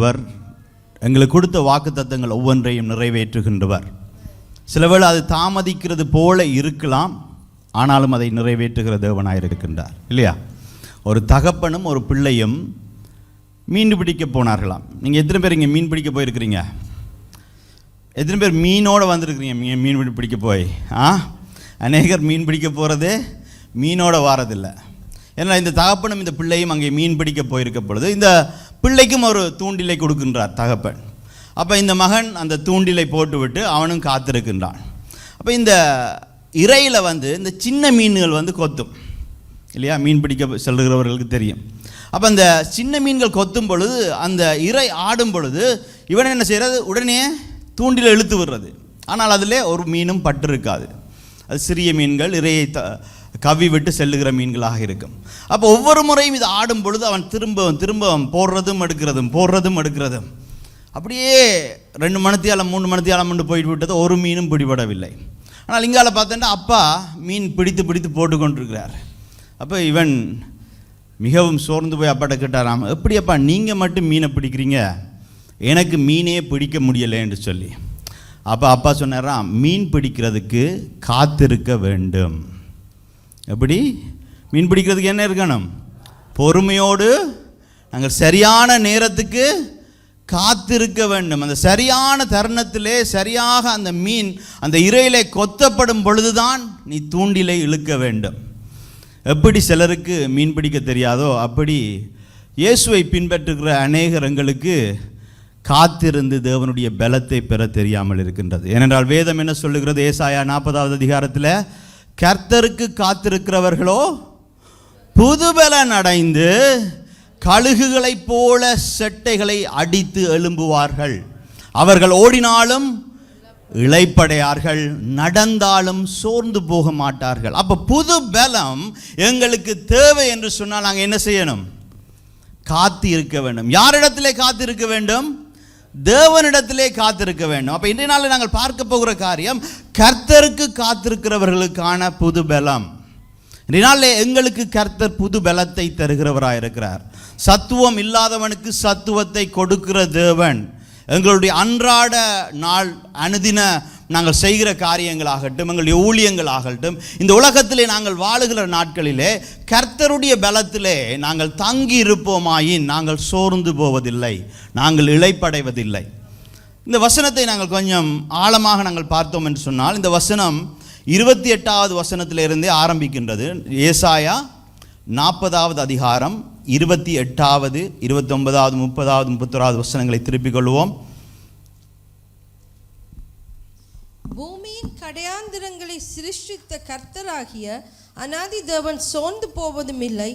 அவர் எங்களுக்கு கொடுத்த வாக்குத்தத்தங்கள் ஒவ்வொன்றையும் நிறைவேற்றுகின்றவர். சிலவேளை அது தாமதிக்கிறது போல இருக்கலாம், ஆனாலும் அதை நிறைவேற்றுகிற தேவனாக இருக்கின்றார் இல்லையா? ஒரு தகப்பனும் ஒரு பிள்ளையும் மீன் பிடிக்க போனார்களாம். நீங்கள் எத்தனை பேர் இங்கே மீன் பிடிக்க போயிருக்கிறீங்க? எத்தனை பேர் மீனோடு வந்திருக்கிறீங்க? மீன் பிடிக்க போய் அநேகர் மீன் பிடிக்க போகிறதே மீனோட வாரதில்லை. ஏன்னா இந்த தகப்பனும் இந்த பிள்ளையும் அங்கே மீன் பிடிக்க போயிருக்க பொழுது இந்த பிள்ளைக்கும் ஒரு தூண்டிலை கொடுக்கின்றார் தகப்பன். அப்போ இந்த மகன் அந்த தூண்டிலை போட்டுவிட்டு அவனும் காத்திருக்கின்றான். அப்போ இந்த இறையில் இந்த சின்ன மீன்கள் கொத்தும் இல்லையா? மீன் பிடிக்க செல்கிறவர்களுக்கு தெரியும். அப்போ அந்த சின்ன மீன்கள் கொத்தும் பொழுது அந்த இறை ஆடும் பொழுது இவன் என்ன செய்கிறது? உடனே தூண்டில் இழுத்து விடுறது. ஆனால் அதில் ஒரு மீனும் பட்டு இருக்காது. அது சிறிய மீன்கள், இறையை கவ்வி விட்டு செல்லுகிற மீன்களாக இருக்கும். அப்போ ஒவ்வொரு முறையும் இது ஆடும் பொழுது அவன் திரும்ப போடுறதும் எடுக்கிறதும் அப்படியே 2 மணித்தியாலம் 3 மணித்தியாலம் போயிட்டு விட்டது, ஒரு மீனும் பிடிபடவில்லை. ஆனால் இங்கால பார்த்தோன்னா அப்பா மீன் பிடித்து போட்டு கொண்டிருக்கிறார். அப்போ இவன் மிகவும் சோர்ந்து போய் அப்பாட்ட கேட்டாராம், எப்படி அப்பா நீங்கள் மட்டும் மீனை பிடிக்கிறீங்க, எனக்கு மீனே பிடிக்க முடியலை என்று சொல்லி. அப்போ அப்பா சொன்னாராம், மீன் பிடிக்கிறதுக்கு காத்திருக்க வேண்டும். எப்படி மீன் பிடிக்கிறதுக்கு என்ன இருக்கணும்? பொறுமையோடு நாங்கள் சரியான நேரத்துக்கு காத்திருக்க வேண்டும். அந்த சரியான தருணத்திலே சரியாக அந்த மீன் அந்த இறையிலே கொத்தப்படும் பொழுதுதான் நீ தூண்டிலை இழுக்க வேண்டும். எப்படி சிலருக்கு மீன் பிடிக்க தெரியாதோ அப்படி இயேசுவை பின்பற்றுகிற அநேகர் எங்களுக்கு காத்திருந்து தேவனுடைய பலத்தை பெற தெரியாமல் இருக்கின்றது. ஏனென்றால் வேதம் என்ன சொல்லுகிறது? ஏசாயா 40வது அதிகாரத்தில், கர்த்தருக்கு காத்திருக்கிறவர்களோ புதுபலன் அடைந்து கழுகுகளைப் போல செட்டைகளை அடித்து எழும்புவார்கள். அவர்கள் ஓடினாலும் இளைப்படையார்கள், நடந்தாலும் சோர்ந்து போக மாட்டார்கள். அப்போ புது பலம் எங்களுக்கு தேவை என்று சொன்னால் நாங்கள் என்ன செய்யணும்? காத்து இருக்க வேண்டும். யாரிடத்திலே காத்திருக்க வேண்டும்? தேவனிடத்திலே காத்திருக்க வேண்டும். அப்போ இன்றைய நாளில் நாங்கள் பார்க்க போகிற காரியம் கர்த்தருக்கு காத்திருக்கிறவர்களுக்கான புது பலம். இன்றைய நாளில் எங்களுக்கு கர்த்தர் புது பலத்தை தருகிறவராக இருக்கிறார். சத்துவம் இல்லாதவனுக்கு சத்துவத்தை கொடுக்கிற தேவன். எங்களுடைய அன்றாட நாள் அனுதின நாங்கள் செய்கிற காரியங்களாகட்டும், எங்களுடைய ஊழியங்களாகட்டும், இந்த உலகத்திலே நாங்கள் வாழுகிற நாட்களிலே கர்த்தருடைய பலத்திலே நாங்கள் தங்கி இருப்போமாயின் நாங்கள் சோர்ந்து போவதில்லை, நாங்கள் இளைப்படைவதில்லை. இந்த வசனத்தை நாங்கள் கொஞ்சம் ஆழமாக நாங்கள் பார்த்தோம் என்று சொன்னால், இந்த வசனம் 28வது வசனத்திலிருந்தே ஆரம்பிக்கின்றது. ஏசாயா 40வது அதிகாரம் 28வது 29வது 30வது 31வது வசனங்களை திருப்பிக் கொள்வோம். பூமியின் கடையாந்திரங்களை சிருஷ்டித்த கர்த்தராகிய அநாதி தேவன் சோர்ந்து போவதும் இல்லை,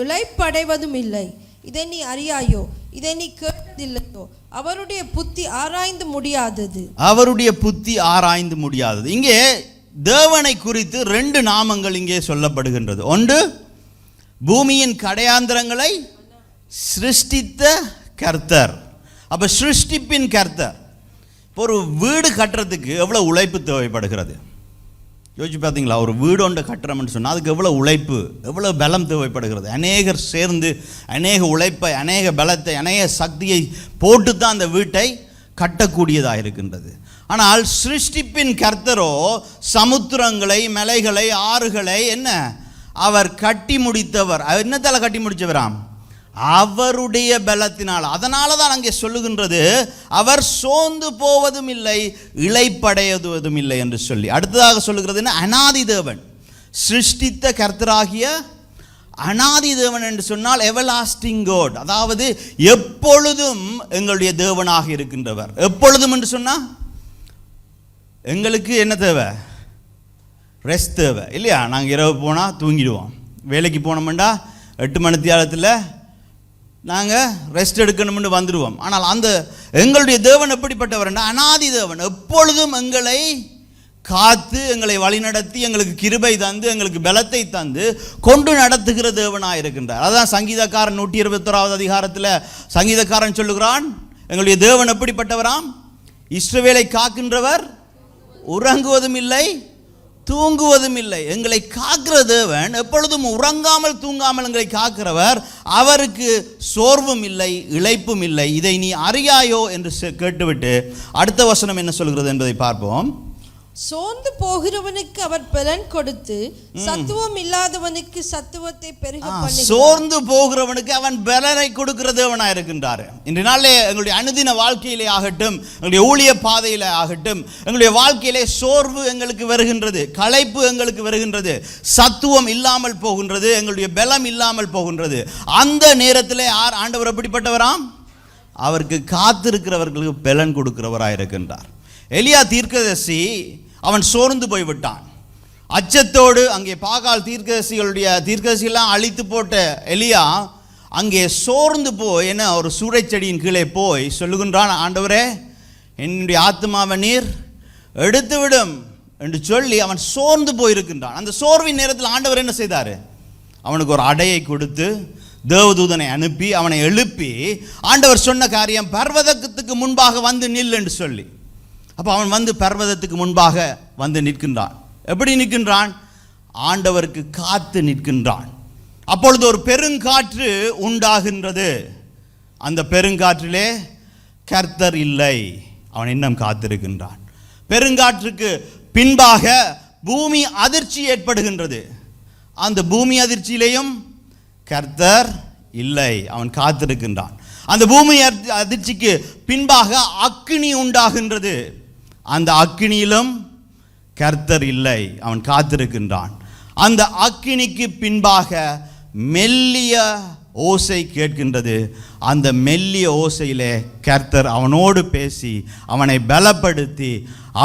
இளைப்படைவதும் இல்லை. இதை நீ அறியாயோ? இதை நீ கேட்டதில்லையோ? அவருடைய புத்தி ஆராய்ந்து முடியாதது. அவருடைய புத்தி ஆராய்ந்து முடியாதது. இங்கே தேவனை குறித்து 2 நாமங்கள் இங்கே சொல்லப்படுகின்றது. ஒன்று, பூமியின் கடையாந்திரங்களை சிருஷ்டித்த கர்த்தர். அப்போ சிருஷ்டிப்பின் கர்த்தர். இப்போ ஒரு வீடு கட்டுறதுக்கு எவ்வளோ உழைப்பு தேவைப்படுகிறது யோசிச்சு பார்த்தீங்களா? ஒரு வீடு ஒன்று கட்டுறோம்னு சொன்னால் அதுக்கு எவ்வளோ உழைப்பு, எவ்வளோ பலம் தேவைப்படுகிறது. அநேகர் சேர்ந்து அநேக உழைப்பை, அநேக பலத்தை, அநேக சக்தியை போட்டு தான் அந்த வீட்டை கட்டக்கூடியதாக இருக்கின்றது. ஆனால் சிருஷ்டிப்பின் கர்த்தரோ சமுத்திரங்களை, மலைகளை, ஆறுகளை என்ன அவர் கட்டி முடித்தவர். என்னத்தால் கட்டி முடித்தவராம்? அவருடைய பலத்தினால். அதனால தான் அங்கே சொல்லுகின்றது, அவர் சோர்ந்து போவதும் இல்லை, இளைப்படைவதும் இல்லை என்று சொல்லி. அடுத்ததாக சொல்லுகிறது என்ன? அநாதி தேவன், சிருஷ்டித்த கர்த்தராகிய அநாதி தேவன் என்று சொன்னால் எவர்லாஸ்டிங் காட், அதாவது எப்பொழுதும் எங்களுடைய தேவனாக இருக்கின்றவர். எப்பொழுதும் என்று சொன்னால் எங்களுக்கு என்ன தேவை? ரெஸ்ட் தேவை இல்லையா? நாங்கள் இரவு போனால் தூங்கிடுவோம். வேலைக்கு போனோம்னா 8 மணித்தியாலத்தில் நாங்கள் ரெஸ்ட் எடுக்கணும்னு வந்துடுவோம். ஆனால் அந்த எங்களுடைய தேவன் எப்படிப்பட்டவர்? அநாதி தேவன். எப்பொழுதும் எங்களை காத்து, எங்களை வழிநடத்தி, எங்களுக்கு கிருபை தந்து, எங்களுக்கு பலத்தை தந்து கொண்டு நடத்துகிற தேவனாக இருக்கின்றார். அதுதான் சங்கீதக்காரன் 121வது அதிகாரத்தில் சங்கீதக்காரன் சொல்லுகிறான், எங்களுடைய தேவன் எப்படிப்பட்டவராம்? இஸ்ரவேலை காக்கின்றவர், உறங்குவதும் இல்லை, தூங்குவதும் இல்லை. எங்களை காக்கிற தேவன், எப்பொழுதும் உறங்காமல் தூங்காமல் எங்களை காக்கிறவர், அவருக்கு சோர்வும் இல்லை, இளைப்பும் இல்லை. இதை நீ அறியாயோ என்று கேட்டுவிட்டு அடுத்த வசனம் என்ன சொல்கிறது என்பதை பார்ப்போம். சோர்ந்து போகிறவனுக்கு அவர் பலன் கொடுத்து சத்துவம் இல்லாதவனுக்கு சத்துவத்தை பெருக பண்ணுகிறார். சோர்ந்து போகிறவனுக்கு அவன் பலனை கொடுக்கிற தேவனாய் இருக்கின்றார். இன்றைய நாளிலே எங்களுடைய அனுதின வாழ்க்கையிலே ஆகட்டும், எங்களுடைய ஊழிய பாதையிலே ஆகட்டும், எங்களுடைய வாழ்க்கையிலே சோர்வு எங்களுக்கு வருகின்றது, களைப்பு எங்களுக்கு வருகின்றது, சத்துவம் இல்லாமல் போகின்றது, எங்களுடைய பலம் இல்லாமல் போகின்றது. அந்த நேரத்தில் யார் ஆண்டவர் எப்படிப்பட்டவராம்? அவருக்கு காத்திருக்கிறவர்களுக்கு பலன் கொடுக்கிறவராய் இருக்கின்றார். எலியா தீர்க்கதரிசி அவன் சோர்ந்து போய்விட்டான். அச்சத்தோடு அங்கே பாகால் தீர்க்கதரிசிகளெல்லாம் அழித்து போட்ட எலியா அங்கே சோர்ந்து போய் என்ன ஒரு சூறைச்செடியின் கீழே போய் சொல்லுகின்றான், ஆண்டவரே என்னுடைய ஆத்மாவை நீர் எடுத்துவிடும் என்று சொல்லி அவன் சோர்ந்து போயிருக்கின்றான். அந்த சோர்வின் நேரத்தில் ஆண்டவர் என்ன செய்தார்? அவனுக்கு ஒரு அடையை கொடுத்து தேவதூதனை அனுப்பி அவனை எழுப்பி ஆண்டவர் சொன்ன காரியம், பர்வதத்துக்கு முன்பாக வந்து நில் என்று சொல்லி. அப்போ அவன் வந்து பர்வதத்துக்கு முன்பாக வந்து நிற்கின்றான். எப்படி நிற்கின்றான்? ஆண்டவருக்கு காத்து நிற்கின்றான். அப்பொழுது ஒரு பெருங்காற்று உண்டாகின்றது. அந்த பெருங்காற்றிலே கர்த்தர் இல்லை, அவன் இன்னும் காத்திருக்கின்றான். பெருங்காற்றுக்கு பின்பாக பூமி அதிர்ச்சி ஏற்படுகின்றது. அந்த பூமி அதிர்ச்சியிலேயும் கர்த்தர் இல்லை, அவன் காத்திருக்கின்றான். அந்த பூமி அதிர்ச்சிக்கு பின்பாக அக்கினி உண்டாகின்றது. அந்த அக்கினியிலும் கர்த்தர் இல்லை, அவன் காத்திருக்கின்றான். அந்த அக்கினிக்கு பின்பாக மெல்லிய ஓசை கேட்கின்றது. அந்த மெல்லிய ஓசையிலே கர்த்தர் அவனோடு பேசி அவனை பலப்படுத்தி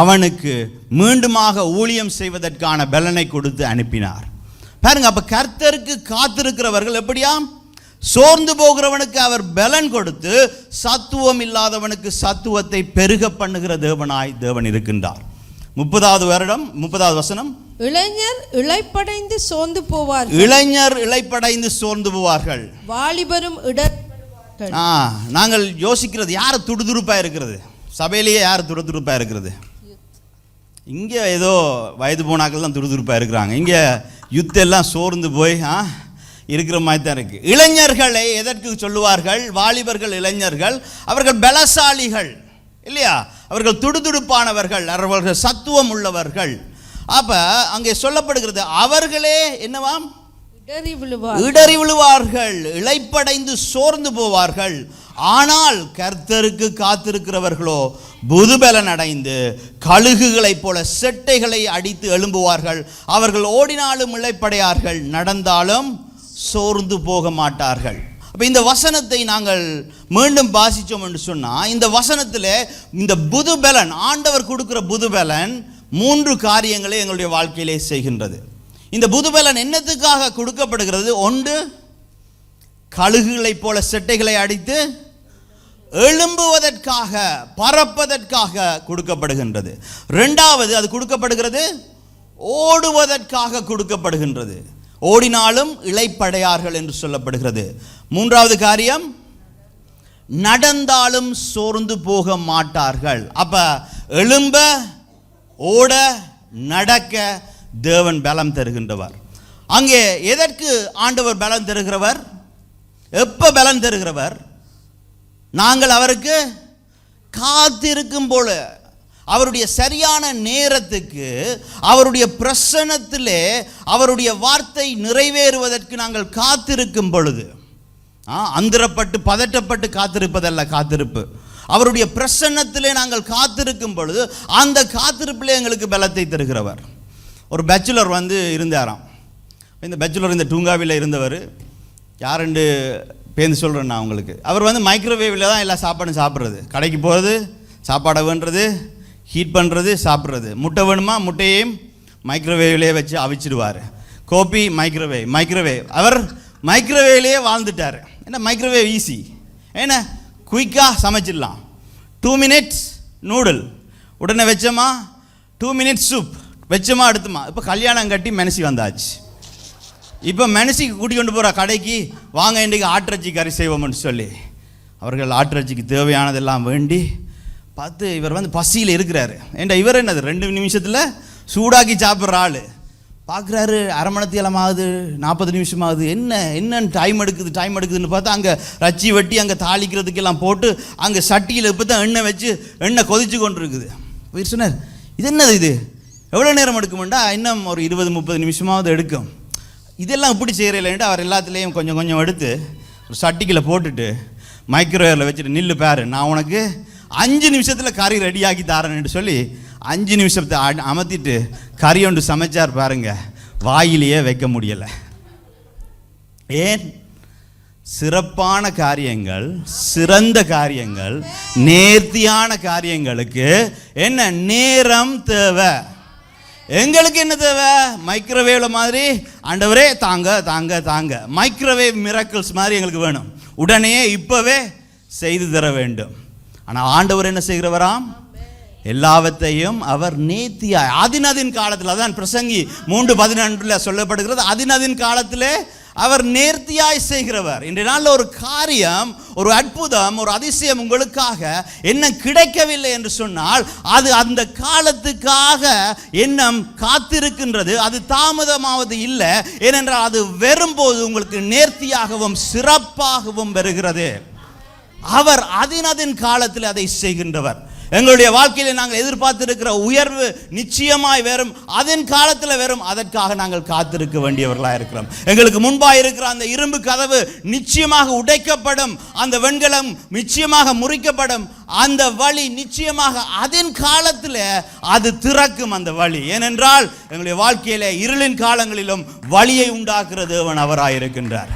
அவனுக்கு மீண்டுமாக ஊழியம் செய்வதற்கான பலனை கொடுத்து அனுப்பினார். பாருங்க, அப்ப கர்த்தருக்கு காத்திருக்கிறவர்கள் எப்படியாம்? சோர்ந்து போகிறவனுக்கு அவர் பலன் கொடுத்து சத்துவம் இல்லாதவனுக்கு சத்துவத்தை பெருக பண்ணுகிற தேவன் இருக்கின்றார். 30வது வசனம். இளைஞர் இளைப்படைந்து சோர்ந்து போவார்கள். இளைஞர் இளைப்படைந்து சோர்ந்து போவார்கள். வாலிபரும் இடர்படுவார்கள். நாங்கள் யோசிக்கிறது, யார் துடுதுடுப்பா இருக்கிறது? சபையிலேயே யார் துடுதுடுப்பா இருக்கிறது? இங்கே ஏதோ வயது போனாக்கள் தான் துடுதுடுப்பா இருக்கிறாங்க. இங்கே யுத்தெல்லாம் சோர்ந்து போய் இருக்கிற மாதிரி தான் இருக்கு. இளைஞர்களை எதற்கு சொல்லுவார்கள்? வாலிபர்கள் இளைஞர்கள், அவர்கள் பலசாலிகள் இல்லையா? அவர்கள் துடுதுடுப்பானவர்கள், அவர்கள் சத்துவம் உள்ளவர்கள். அப்ப அங்கே சொல்லப்படுகிறது, அவர்களே என்னவாம்? இடறி விழுவார்கள், இளைப்படைந்து சோர்ந்து போவார்கள். ஆனால் கர்த்தருக்கு காத்திருக்கிறவர்களோ புதுபலன் அடைந்து கழுகுகளைப் போல செட்டைகளை அடித்து எழும்புவார்கள். அவர்கள் ஓடினாலும் இளைப்படையார்கள், நடந்தாலும் சோர்ந்து போக மாட்டார்கள். அப்போ இந்த வசனத்தை நாங்கள் மீண்டும் வாசித்தோம் என்று சொன்னால், இந்த வசனத்தில் இந்த புதுபலன், ஆண்டவர் கொடுக்கிற புதுபலன் 3 காரியங்களை எங்களுடைய வாழ்க்கையிலே செய்கின்றது. இந்த புதுபலன் என்னத்துக்காக கொடுக்கப்படுகிறது? ஒன்று, கழுகுகளைப் போல செட்டைகளை அடித்து எழும்புவதற்காக, பறப்பதற்காக கொடுக்கப்படுகின்றது. 2வது, அது கொடுக்கப்படுகிறது ஓடுவதற்காக கொடுக்கப்படுகின்றது. ஓடினாலும் இளைப்படையார்கள் என்று சொல்லப்படுகிறது. 3வது காரியம், நடந்தாலும் சோர்ந்து போக மாட்டார்கள். அப்ப எழும்ப, ஓட, நடக்க தேவன் பலம் தருகின்றவர். அங்கே எதற்கு ஆண்டவர் பலம் தருகிறவர்? எப்ப பலம் தருகிறவர்? நாங்கள் அவருக்கு காத்திருக்கும் போல, அவருடைய சரியான நேரத்துக்கு, அவருடைய பிரசன்னத்திலே அவருடைய வார்த்தை நிறைவேறுவதற்கு நாங்கள் காத்திருக்கும் பொழுது, அந்தரப்பட்டு பதட்டப்பட்டு காத்திருப்பதல்ல காத்திருப்பு, அவருடைய பிரசன்னத்திலே நாங்கள் காத்திருக்கும் பொழுது அந்த காத்திருப்பிலே எங்களுக்கு பலத்தை தருகிறவர். ஒரு பேச்சுலர் வந்து இருந்தாராம். இந்த பேச்சுலர் இந்த டூங்காவில் இருந்தவர். யாருண்டு பேருந்து சொல்கிறேன் நான் உங்களுக்கு. அவர் வந்து மைக்ரோவேவில் தான் எல்லா சாப்பாடும் சாப்பிட்றது. கடைக்கு போகிறது, சாப்பாடை வேண்டுறது, ஹீட் பண்ணுறது, சாப்பிட்றது. முட்டை வேணுமா, முட்டையையும் மைக்ரோவேவ்லேயே வச்சு அவிச்சிடுவார். கோபி மைக்ரோவேவ். அவர் மைக்ரோவேவ்லேயே வாழ்ந்துட்டார். ஏன்னா மைக்ரோவேவ் ஈஸி, ஏன்னா குயிக்காக சமைச்சிடலாம். 2 மினிட்ஸ் நூடுல் உடனே வச்சோமா, 2 மினிட்ஸ் சூப் வச்சோமா, எடுத்துமா. இப்போ கல்யாணம் கட்டி மெனசி வந்தாச்சு. இப்போ மெனசிக்கு கூட்டி கொண்டு போகிற கடைக்கு, வாங்க இன்றைக்கு ஆட்டிறச்சி கறி செய்வோம்னு சொல்லி அவர்கள் ஆட்டிறச்சிக்கு தேவையானதெல்லாம் வேண்டி பார்த்து இவர் வந்து பசியில் இருக்கிறாரு. ஏன்டா இவர் என்னது 2 நிமிஷத்தில் சூடாக்கி சாப்பிட்ற ஆள் பார்க்குறாரு, அரை மணித்தியாலம் ஆகுது, 40 நிமிஷம் ஆகுது, என்னன்னு டைம் எடுக்குதுன்னு பார்த்தா அங்கே ரச்சி வெட்டி அங்கே தாளிக்கிறதுக்கெல்லாம் போட்டு அங்கே சட்டியில் இப்போ தான் எண்ணெய் வச்சு எண்ணெய் கொதிச்சு கொண்டு இருக்குது. போய் சொன்னார், இது என்னது, இது எவ்வளோ நேரம் எடுக்குமெண்டா? இன்னும் ஒரு 20-30 நிமிஷமாவது எடுக்கும். இதெல்லாம் இப்படி செய்கிறேன்ட்டு அவர் எல்லாத்துலேயும் கொஞ்சம் கொஞ்சம் எடுத்து ஒரு சட்டிக்கில் போட்டுட்டு மைக்ரோவேவில் வச்சுட்டு, நில்லு பாரு, நான் உனக்கு 5 நிமிஷத்தில் கறி ரெடியாக்கி தாரேன்னு சொல்லி 5 நிமிஷத்தை அமர்த்திட்டு கறி ஒன்று சமைச்சார் பாருங்க. வாயிலேயே வைக்க முடியலை. ஏன்? சிறப்பான காரியங்கள், சிறந்த காரியங்கள், நேர்த்தியான காரியங்களுக்கு என்ன நேரம் தேவை. எங்களுக்கு என்ன தேவை? மைக்ரோவேவில் மாதிரி ஆண்டவரே தாங்க தாங்க தாங்க, மைக்ரோவேவ் மிராக்கிள்ஸ் மாதிரி எங்களுக்கு வேணும், உடனே இப்போவே செய்து தர வேண்டும். ஆனால் ஆண்டவர் என்ன செய்கிறவராம்? எல்லாவற்றையும் அவர் நேர்த்தியாய் அதினதின் காலத்தில், அதான் பிரசங்கி 3:12 சொல்லப்படுகிறது, அதினதின் காலத்திலே அவர் நேர்த்தியாய் செய்கிறவர். இன்றைய நாளில் ஒரு காரியம், ஒரு அற்புதம், ஒரு அதிசயம் உங்களுக்காக என்ன கிடைக்கவில்லை என்று சொன்னால் அது அந்த காலத்துக்காக எண்ணம் காத்திருக்கின்றது. அது தாமதமாவது இல்லை. ஏனென்றால் அது வரும்போது உங்களுக்கு நேர்த்தியாகவும் சிறப்பாகவும் வருகிறது. அவர் அதினதின் காலத்தில் அதை செய்கின்றவர். எங்களுடைய வாழ்க்கையில் நாங்கள் எதிர்பார்த்திருக்கிற உயர்வு நிச்சயமாய் வரும், அதன் காலத்தில் வரும். அதற்காக நாங்கள் காத்திருக்க வேண்டியவர்களாக இருக்கிறோம். எங்களுக்கு முன்பாக இருக்கிற அந்த இரும்பு கதவு நிச்சயமாக உடைக்கப்படும், அந்த வெண்கலம் நிச்சயமாக முறிக்கப்படும், அந்த வழி நிச்சயமாக அதன் காலத்தில் அது திறக்கும் அந்த வழி. ஏனென்றால் எங்களுடைய வாழ்க்கையில இருளின் காலங்களிலும் வழியை உண்டாக்குற தேவன் அவராயிருக்கின்றார்.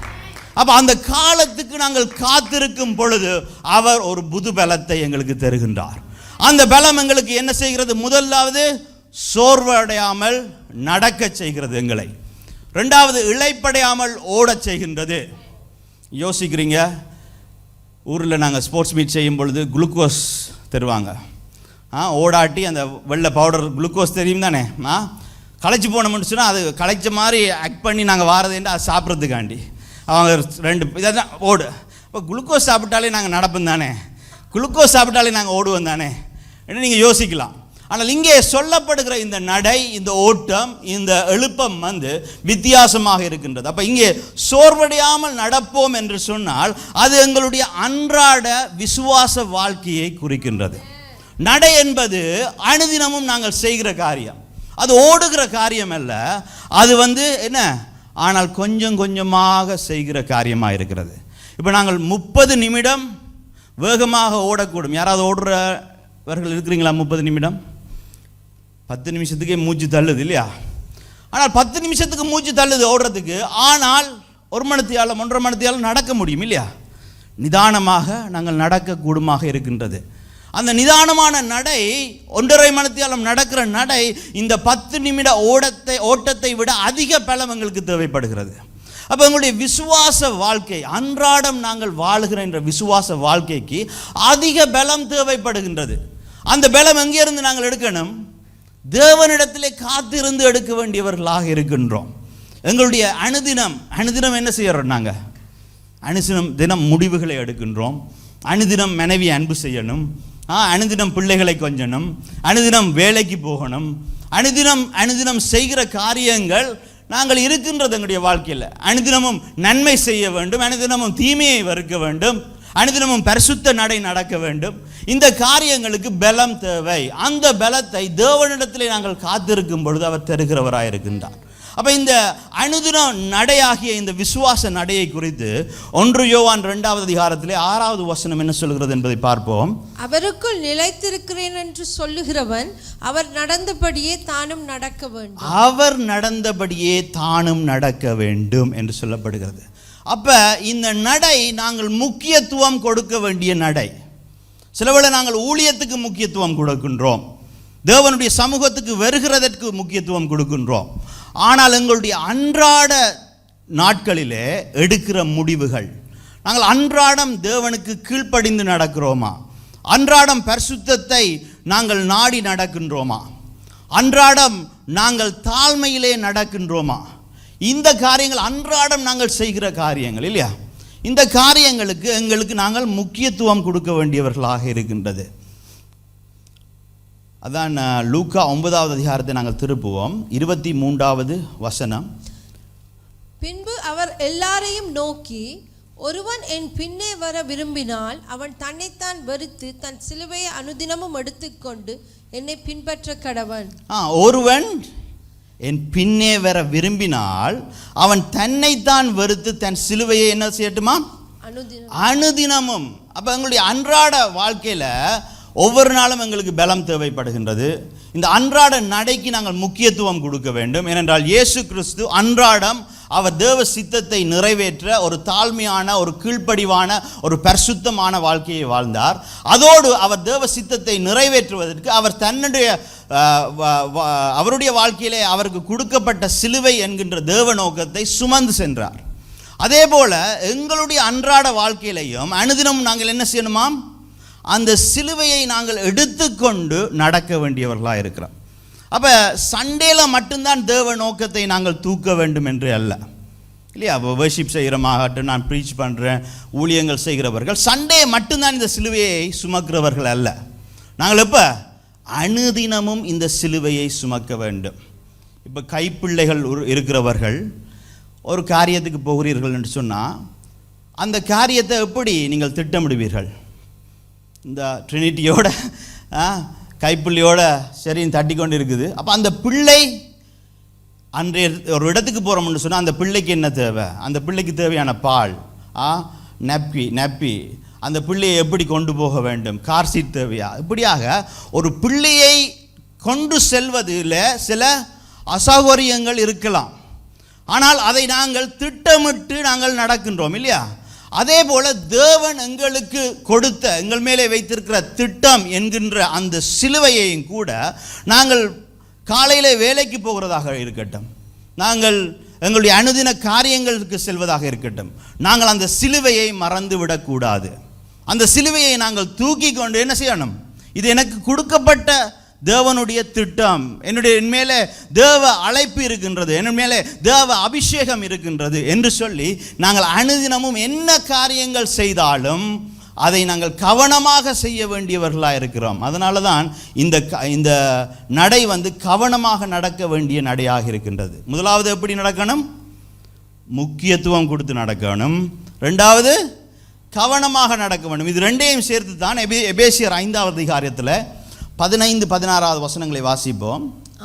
அப்போ அந்த காலத்துக்கு நாங்கள் காத்திருக்கும் பொழுது அவர் ஒரு புது பலத்தை எங்களுக்கு தருகின்றார். அந்த பலம் எங்களுக்கு என்ன செய்கிறது? முதலாவது சோர்வடையாமல் நடக்க செய்கிறது எங்களை. ரெண்டாவது இளைப்படையாமல் ஓடச் செய்கின்றது. யோசிக்கிறீங்க, ஊரில் நாங்கள் ஸ்போர்ட்ஸ் மீட் செய்யும் பொழுது குளுக்கோஸ் தருவாங்க. ஓடாட்டி அந்த வெள்ளை பவுடர் குளுக்கோஸ் தெரியும் தானே. களைச்சி போனோம்னு சொன்னால் அது களைச்ச மாதிரி ஆக்ட் பண்ணி நாங்கள் வாரதுன்னு அதை சாப்பிட்றதுக்காண்டி அவங்க 2 இதான் ஓடு. இப்போ குளுக்கோஸ் சாப்பிட்டாலே நாங்கள் நடப்போம் தானே, குளுக்கோஸ் சாப்பிட்டாலே நாங்கள் ஓடுவோம் தானே என்று நீங்கள் யோசிக்கலாம். ஆனால் இங்கே சொல்லப்படுகிற இந்த நடை, இந்த ஓட்டம், இந்த எழுப்பம் வித்தியாசமாக இருக்கின்றது. அப்போ இங்கே சோர்வடையாமல் நடப்போம் என்று சொன்னால் அது எங்களுடைய அன்றாட விசுவாச வாழ்க்கையை குறிக்கின்றது. நடை என்பது அனுதினமும் நாங்கள் செய்கிற காரியம், அது ஓடுகிற காரியம் அல்ல. அது என்ன, ஆனால் கொஞ்சம் கொஞ்சமாக செய்கிற காரியமாக இருக்கிறது. இப்போ நாங்கள் 30 நிமிடம் வேகமாக ஓடக்கூடும். யாராவது ஓடுறவர்கள் இருக்கிறீங்களா? 30 நிமிடம் 10 நிமிஷத்துக்கே மூச்சு தள்ளுது இல்லையா? ஆனால் 10 நிமிஷத்துக்கு மூச்சு தள்ளுது ஓடுறதுக்கு. ஆனால் 1 மணித்தியாலம் 1.5 மணித்தியாலம் நடக்க முடியும் இல்லையா? நிதானமாக நாங்கள் நடக்கக்கூடுமாக இருக்கின்றது. அந்த நிதானமான நடை, 1.5 மணித்தியாலம் நடக்கிற நடை, இந்த 10 நிமிட ஓட்டத்தை விட அதிக பலம் எங்களுக்கு தேவைப்படுகிறது. அப்போ எங்களுடைய விசுவாச வாழ்க்கை, அன்றாடம் நாங்கள் வாழுகிற என்ற விசுவாச வாழ்க்கைக்கு அதிக பலம் தேவைப்படுகின்றது. அந்த பலம் எங்கேருந்து நாங்கள் எடுக்கணும்? தேவனிடத்திலே காத்திருந்து எடுக்க வேண்டியவர்களாக இருக்கின்றோம். எங்களுடைய அனுதினம் என்ன செய்யறோம்? நாங்கள் அனுதினம் முடிவுகளை எடுக்கின்றோம். அனுதினம் மனைவி அன்பு செய்யணும், அனுதினம் பிள்ளைகளை கொஞ்சணும், அனுதினம் வேலைக்கு போகணும், அனுதினம் செய்கிற காரியங்கள் நாங்கள் இருக்கின்றது எங்களுடைய வாழ்க்கையில். அனுதினமும் நன்மை செய்ய வேண்டும், அனுதினமும் தீமையை வெறுக்க வேண்டும், அனுதினமும் பரிசுத்த நடை நடக்க வேண்டும். இந்த காரியங்களுக்கு பலம் தேவை. அந்த பலத்தை தேவனிடத்திலே நாங்கள் காத்திருக்கும் பொழுது அவர் தருகிறவராக இருக்கின்றார். அப்போ இந்த அனுதின நடையாகிய இந்த விசுவாச நடையை குறித்து 1 யோவான் 2வது அதிகாரத்திலே 6வது வசனம் என்ன சொல்கிறது என்பதை பார்ப்போம். அவருக்குள் நிலைத்திருக்கிறேன் என்று சொல்லுகிறவன் அவர் நடந்தபடியே தானும் நடக்க வேண்டும். அவர் நடந்தபடியே தானும் நடக்க வேண்டும் என்று சொல்லப்படுகிறது. அப்ப இந்த நடை நாங்கள் முக்கியத்துவம் கொடுக்க வேண்டிய நடை. சிலவேளை நாங்கள் ஊழியத்துக்கு முக்கியத்துவம் கொடுக்கின்றோம், தேவனுடைய சமூகத்துக்கு வருகிறதற்கு முக்கியத்துவம் கொடுக்கின்றோம். ஆனால் எங்களுடைய அன்றாட நாட்களிலே எடுக்கிற முடிவுகள், நாங்கள் அன்றாடம் தேவனுக்கு கீழ்ப்படிந்து நடக்கிறோமா? அன்றாடம் பரிசுத்தத்தை நாங்கள் நாடி நடக்கின்றோமா? அன்றாடம் நாங்கள் தாழ்மையிலே நடக்கின்றோமா? இந்த காரியங்கள் அன்றாடம் நாங்கள் செய்கிற காரியங்கள் இல்லையா? இந்த காரியங்களுக்கு எங்களுக்கு நாங்கள் முக்கியத்துவம் கொடுக்க வேண்டியவர்களாக இருக்கின்றது. அதான் லூக்கா 9வது அதிகாரத்தை நாங்கள் திருப்புவோம். 23வது வசனம். பின்பு அவர் எல்லாரையும் நோக்கி, ஒருவன் என் பின்னே வர விரும்பினால் அவன் தன்னைத்தான் வெறுத்து தன் சிலுவையை அனுதினமும் எடுத்துக்கொண்டு என்னை பின்பற்ற கடவன். ஒருவன் என் பின்னே வர விரும்பினால் அவன் தன்னைத்தான் வெறுத்து தன் சிலுவையை என்ன செய்யட்டுமா? அனுதினமும். அப்ப எங்களுடைய அன்றாட வாழ்க்கையில ஒவ்வொரு நாளும் எங்களுக்கு பலம் தேவைப்படுகின்றது. இந்த அன்றாட நடைக்கு நாங்கள் முக்கியத்துவம் கொடுக்க வேண்டும். ஏனென்றால் இயேசு கிறிஸ்து அன்றாடம் அவர் தேவ சித்தத்தை நிறைவேற்ற ஒரு தாழ்மையான, ஒரு கீழ்ப்படிவான, ஒரு பரிசுத்தமான வாழ்க்கையை வாழ்ந்தார். அதோடு அவர் தேவ சித்தத்தை நிறைவேற்றுவதற்கு அவர் தன்னுடைய அவருடைய வாழ்க்கையிலே அவருக்கு கொடுக்கப்பட்ட சிலுவை என்கின்ற தேவ நோக்கத்தை சுமந்து சென்றார். அதே போல எங்களுடைய அன்றாட வாழ்க்கையிலையும் அனுதினம் நாங்கள் என்ன செய்யணுமாம்? அந்த சிலுவையை நாங்கள் எடுத்துக்கொண்டு நடக்க வேண்டியவர்களாக இருக்கிறோம். அப்போ சண்டேல மட்டும்தான் தேவ நோக்கத்தை நாங்கள் தூக்க வேண்டும் என்று அல்ல, இல்லையா? அப்போ வர்ஷிப் செய்கிறமாகட்டும், நான் ப்ரீச் பண்ணுறேன், ஊழியங்கள் செய்கிறவர்கள் சண்டே மட்டும்தான் இந்த சிலுவையை சுமக்கிறவர்கள் அல்ல. நாங்கள் எப்போ அனுதினமும் இந்த சிலுவையை சுமக்க வேண்டும். இப்போ கைப்பிள்ளைகள் இருக்கிறவர்கள் ஒரு காரியத்துக்கு போகிறீர்கள் என்று சொன்னால் அந்த காரியத்தை எப்படி நீங்கள் திட்டமிடுவீர்கள்? இந்த ட்ரினிட்டியோட கைப்பிள்ளையோட சரின்னு தட்டி கொண்டு இருக்குது. அப்போ அந்த பிள்ளை அன்றைய ஒரு இடத்துக்கு போகிறோம்னு சொன்னால் அந்த பிள்ளைக்கு என்ன தேவை? அந்த பிள்ளைக்கு தேவையான பால், நப்பி, அந்த பிள்ளையை எப்படி கொண்டு போக வேண்டும், கார் சீட் தேவையா? இப்படியாக ஒரு பிள்ளையை கொண்டு செல்வதில் சில அசௌகரியங்கள் இருக்கலாம். ஆனால் அதை நாங்கள் திட்டமிட்டு நாங்கள் நடக்கின்றோம், இல்லையா? அதே போல தேவன் எங்களுக்கு கொடுத்த, எங்கள் மேலே வைத்திருக்கிற திட்டம் என்கின்ற அந்த சிலுவையையும் கூட நாங்கள் காலையில் வேலைக்கு போகிறதாக இருக்கட்டும், நாங்கள் எங்களுடைய அனுதின காரியங்களுக்கு செல்வதாக இருக்கட்டும், நாங்கள் அந்த சிலுவையை மறந்து விடக்கூடாது. அந்த சிலுவையை நாங்கள் தூக்கி கொண்டு என்ன செய்யணும்? இது எனக்கு கொடுக்கப்பட்ட தேவனுடைய திட்டம், என் மேலே தேவ அழைப்பு இருக்கின்றது, என் மேலே தேவ அபிஷேகம் இருக்கின்றது என்று சொல்லி நாங்கள் அனுதினமும் என்ன காரியங்கள் செய்தாலும் அதை நாங்கள் கவனமாக செய்ய வேண்டியவர்களாக இருக்கிறோம். அதனால தான் இந்த நடை கவனமாக நடக்க வேண்டிய நடையாக இருக்கின்றது. முதலாவது எப்படி நடக்கணும்? முக்கியத்துவம் கொடுத்து நடக்கணும். ரெண்டாவது கவனமாக நடக்க வேண்டும். இது ரெண்டையும் சேர்த்து தான் எபேசியர் 5வது அதிகாரத்தில் 15-16 வசனங்களை வாசிப்போம்.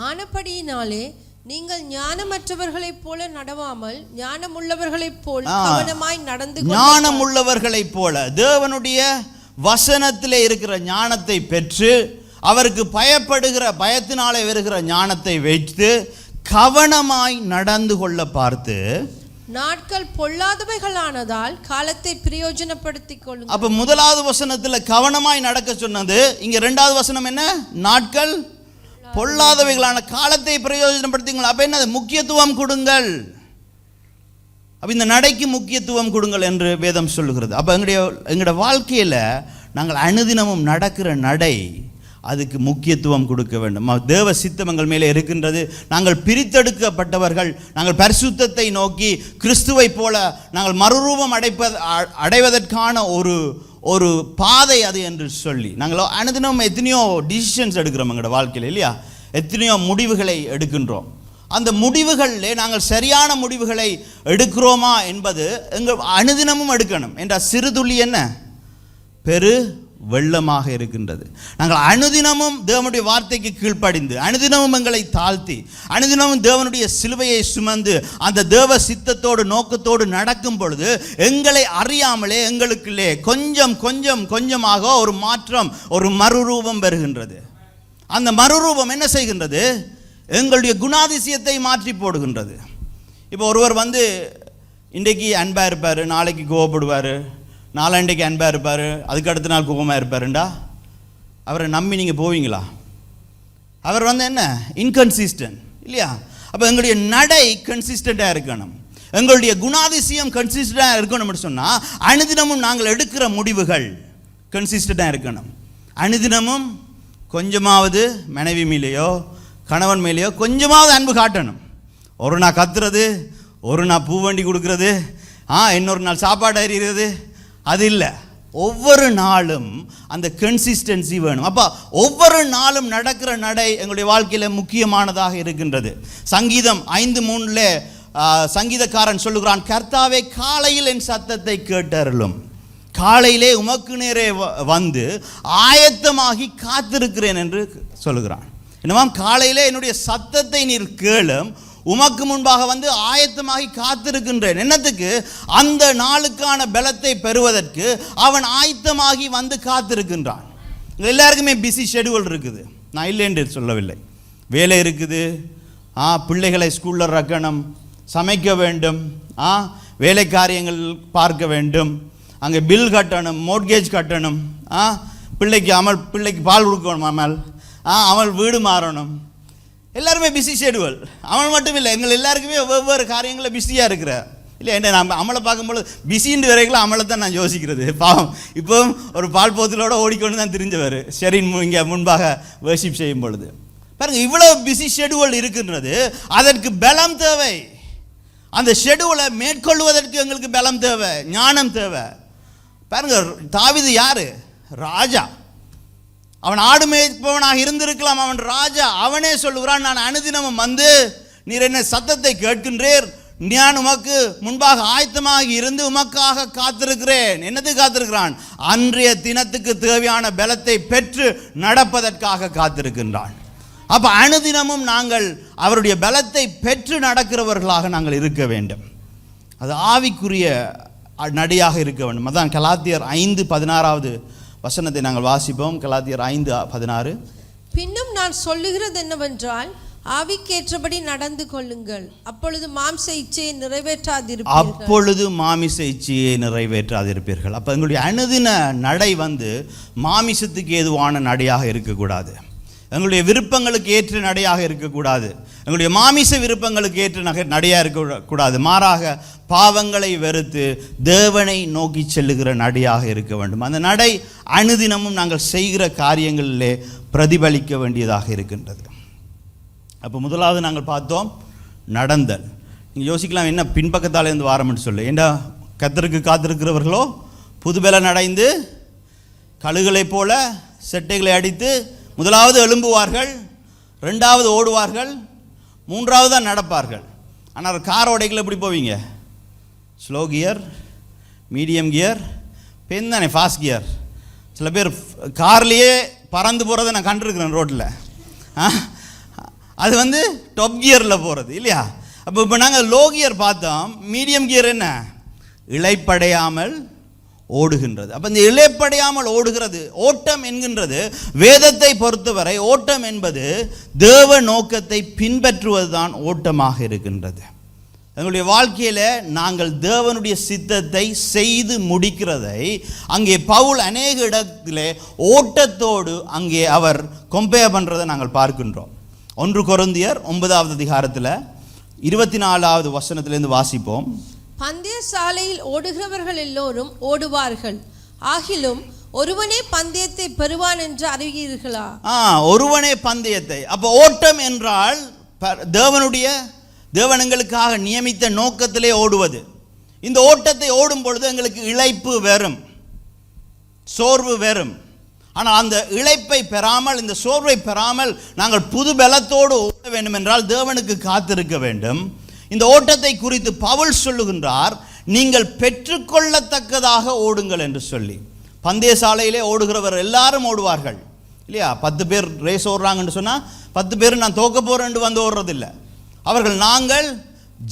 ஆனபடியினாலே நீங்கள் ஞானமற்றவர்களைப் போல நடவாமல் ஞானமுள்ளவர்களைப் போல கவனமாய் நடந்து, ஞானமுள்ளவர்களைப் போல தேவனுடைய வசனத்திலே இருக்கிற ஞானத்தை பெற்று அவருக்கு பயப்படுகிற, பயத்தினாலே வருகிற ஞானத்தை வைத்து கவனமாய் நடந்து கொள்ள பார்த்து, நாட்கள் பொல்லாதவைகளானதால் காலத்தை பிரயோஜனப்படுத்திக் கொள்ளுங்கள். அப்ப முதலாவது வசனத்தில் கவனமாய் நடக்க சொன்னது, இங்க இரண்டாவது வசனம் என்ன? நாட்கள் பொல்லாதவைகளான காலத்தை பிரயோஜனப்படுத்திங்கள். அப்ப என்ன? முக்கியத்துவம் கொடுங்கள். அப்ப இந்த நடைக்கு முக்கியத்துவம் கொடுங்கள் என்று வேதம் சொல்லுகிறது. அப்ப எங்களுடைய வாழ்க்கையில நாங்கள் அனுதினமும் நடக்கிற நடை, அதுக்கு முக்கியத்துவம் கொடுக்க வேண்டும். தேவ சித்தம் எங்கள் மேலே இருக்கின்றது. நாங்கள் பிரித்தெடுக்கப்பட்டவர்கள். நாங்கள் பரிசுத்தத்தை நோக்கி கிறிஸ்துவை போல நாங்கள் மறுரூபம் அடைவதற்கான ஒரு பாதை அது என்று சொல்லி நாங்கள் அனுதினம் எத்தனையோ டிசிஷன்ஸ் எடுக்கிறோம் எங்களோட வாழ்க்கையில், இல்லையா? எத்தனையோ முடிவுகளை எடுக்கின்றோம். அந்த முடிவுகளில் நாங்கள் சரியான முடிவுகளை எடுக்கிறோமா என்பது எங்கள் அனுதினமும் எடுக்கணும். என்ற சிறுதுளி என்ன பெரு வெள்ளமாக இருக்கின்றது. நாங்கள் அனுதினமும் தேவனுடைய வார்த்தைக்கு கீழ்ப்படிந்து, அனுதினமும் எங்களை தாழ்த்தி, அனுதினமும் தேவனுடைய சிலுவையை சுமந்து அந்த தேவ சித்தத்தோடு நோக்கத்தோடு நடக்கும் பொழுது எங்களை அறியாமலே எங்களுக்குள்ளே கொஞ்சம் கொஞ்சம் கொஞ்சமாக ஒரு மாற்றம், ஒரு மறுரூபம் வருகின்றது. அந்த மறுரூபம் என்ன செய்கின்றது? எங்களுடைய குணாதிசயத்தை மாற்றி போடுகின்றது. இப்போ ஒருவர் இன்றைக்கு அன்பாக இருப்பார், நாளைக்கு கோவப்படுவார், நாளாண்டைக்கு அன்பாக இருப்பார், அதுக்கு அடுத்த நாள் கோபமாக இருப்பாருண்டா அவரை நம்பி நீங்கள் போவீங்களா? அவர் என்ன இன்கன்சிஸ்டன்ட், இல்லையா? அப்போ எங்களுடைய நடை கன்சிஸ்டண்ட்டாக இருக்கணும், எங்களுடைய குணாதிசயம் கன்சிஸ்டண்ட்டாக இருக்கணும்னு சொன்னால் அனுதினமும் நாங்கள் எடுக்கிற முடிவுகள் கன்சிஸ்டண்ட்டாக இருக்கணும். அனுதினமும் கொஞ்சமாவது மனைவி மேலேயோ கணவன் மேலேயோ கொஞ்சமாவது அன்பு காட்டணும். ஒரு நாள் கத்துறது, ஒரு நாள் பூவண்டி கொடுக்கறது, இன்னொரு நாள் சாப்பாடு அறிகிறது, அது இல்லை. ஒவ்வொரு நாளும் அந்த கன்சிஸ்டன்சி வேணும். அப்போ ஒவ்வொரு நாளும் நடக்கிற நடை எங்களுடைய வாழ்க்கையில் முக்கியமானதாக இருக்கின்றது. சங்கீதம் 5:3 சங்கீதக்காரன் சொல்லுகிறான், கர்த்தாவே காலையில் என் சத்தத்தை கேட்டருளும், காலையிலே உமக்கு நேரே வந்து ஆயத்தமாகி காத்திருக்கிறேன் என்று சொல்லுகிறான். என்னவாம், காலையிலே என்னுடைய சத்தத்தை நீர் கேளும், உமக்கு முன்பாக வந்து ஆயத்தமாகி காத்திருக்கின்றேன். என்னத்துக்கு? அந்த நாளுக்கான பலத்தை பெறுவதற்கு அவன் ஆயத்தமாகி வந்து காத்திருக்கின்றான். எல்லாருக்குமே பிஸி ஷெடியூல் இருக்குது, நான் இல்லை என்று சொல்லவில்லை. வேலை இருக்குது, பிள்ளைகளை ஸ்கூலில் ரக்கணும், சமைக்க வேண்டும், வேலை காரியங்கள் பார்க்க வேண்டும், அங்கே பில் கட்டணும், மோட்கேஜ் கட்டணும், பிள்ளைக்கு பால் கொடுக்கணும், அவள் வீடு மாறணும். எல்லாருமே பிஸி ஷெடியூல். அவன் மட்டும் இல்லை, எங்கள் எல்லாருக்குமே ஒவ்வொரு காரியங்களில் பிஸியாக இருக்கிறார் இல்லை. என்ன நம்ம அமலை பார்க்கும்போது பிஸின்னு வரைக்கும் அமலை தான் நான் யோசிக்கிறது. பாவம், இப்போ ஒரு பால் போத்தலோடு ஓடிக்கொண்டு தான் தெரிஞ்சவர் சரி இங்கே முன்பாக வர்ஷிப் செய்யும் பொழுது. பாருங்கள், இவ்வளோ பிஸி ஷெடியூல் இருக்கின்றது, அதற்கு பலம் தேவை. அந்த ஷெடியூலை மேற்கொள்வதற்கு எங்களுக்கு பலம் தேவை, ஞானம் தேவை. பாருங்கள், தாவீது யார்? ராஜா. அவன் ஆடு மேய்ப்பவனாக இருந்திருக்கலாம், அவன் ராஜா. அவனே சொல்லுகிறான், நான் அனுதினமும் வந்து நீர் என்ன சத்தத்தை கேட்கின்றீர், நான் உமக்கு முன்பாக ஆயத்தமாக இருந்து உமக்காக காத்திருக்கிறேன். என்னது காத்திருக்கிறான்? அன்றைய தினத்துக்கு தேவையான பலத்தை பெற்று நடப்பதற்காக காத்திருக்கின்றான். அப்போ அனுதினமும் நாங்கள் அவருடைய பலத்தை பெற்று நடக்கிறவர்களாக நாங்கள் இருக்க வேண்டும். அது ஆவிக்குரிய நடையாக இருக்க வேண்டும். அதான் கலாத்தியர் 5:16 வசனத்தை நாங்கள் வாசிப்போம். கலாத்தியர் 5:16. பின்னும் நான் சொல்லுகிறது என்னவென்றால், ஆவிக்கேற்றபடி நடந்து கொள்ளுங்கள், அப்பொழுது மாம்ச இச்சையை நிறைவேற்றாதிருப்பீர்கள். அப்போ எங்களுடைய அனுதின நடை வந்து மாமிசத்துக்கு ஏதுவான நடையாக இருக்கக்கூடாது, எங்களுடைய விருப்பங்களுக்கு ஏற்ற நடையாக இருக்கக்கூடாது, எங்களுடைய மாமிச விருப்பங்களுக்கு ஏற்ற நடையாக இருக்கக்கூடாது. மாறாக பாவங்களை வெறுத்து தேவனை நோக்கி செல்லுகிற நடையாக இருக்க வேண்டும். அந்த நடை அனுதினமும் நாங்கள் செய்கிற காரியங்களிலே பிரதிபலிக்க வேண்டியதாக இருக்கின்றது. அப்போ முதலாவது நாங்கள் பார்த்தோம் நடந்தல். நீங்கள் யோசிக்கலாம், என்ன பின்பக்கத்தால் இருந்து வாரம்னு சொல்லு. ஏண்டா கர்த்தருக்கு காத்திருக்கிறவர்களோ புதுபெலன் அடைந்து கழுகுகளைப் போல செட்டைகளை அடித்து முதலாவது எழும்புவார்கள், ரெண்டாவது ஓடுவார்கள், மூன்றாவது தான் நடப்பார்கள். ஆனால் கார் ஓடைகள் எப்படி போவீங்க? ஸ்லோ கியர், மீடியம் கியர், பெண் தானே ஃபாஸ்ட் கியர். சில பேர் கார்லேயே பறந்து போகிறத நான் கண்டிருக்கிறேன் ரோட்டில். அது வந்து டாப் கியரில் போகிறது இல்லையா? அப்போ இப்போ நாங்கள் லோ கியர் பார்த்தோம். மீடியம் கியர் என்ன? இளைப்படையாமல் ஓடுகின்றது. அப்போ இந்த இளைப்படையாமல் ஓடுகிறது, ஓட்டம் என்கின்றது வேதத்தை பொறுத்தவரை ஓட்டம் என்பது தேவ நோக்கத்தை பின்பற்றுவது தான் ஓட்டமாக இருக்கின்றது. எங்களுடைய வாழ்க்கையில் நாங்கள் தேவனுடைய சித்தத்தை செய்து முடிக்கிறதை அங்கே பவுல் அநேக இடத்திலே ஓட்டத்தோடு அங்கே அவர் கம்பேர் பண்ணுறதை நாங்கள் பார்க்கின்றோம். 1 கொரிந்தியர் 9வது அதிகாரத்தில் 24வது வசனத்திலிருந்து வாசிப்போம். பந்தய சாலையில் ஓடுகிறவர்கள் எல்லோரும் ஓடுவார்கள், ஆகிலும் ஒருவனே பந்தயத்தை பெறுவான் என்று அறிவீர்களா? ஒருவனே பந்தயத்தை. அப்போ ஓட்டம் என்றால் தேவன் எங்களுக்காக நியமித்த நோக்கத்திலே ஓடுவது. இந்த ஓட்டத்தை ஓடும் பொழுது எங்களுக்கு இளைப்பு வரும், சோர்வு வரும். ஆனால் அந்த இளைப்பை பெறாமல், இந்த சோர்வை பெறாமல் நாங்கள் புது பலத்தோடு ஓட வேண்டும் என்றால் தேவனுக்கு காத்திருக்க வேண்டும். இந்த ஓட்டத்தை குறித்து பவுல் சொல்லுகின்றார், நீங்கள் பெற்றுக்கொள்ளத்தக்கதாக ஓடுங்கள் என்று சொல்லி. பந்தய சாலையிலே ஓடுகிறவர் எல்லாரும் ஓடுவார்கள் இல்லையா? 10 பேர் ரேஸ் ஓடுறாங்கன்னு சொன்னால் 10 பேர் நான் தோக்க போகிறேன் வந்து ஓடுறதில்லை. அவர்கள் நாங்கள்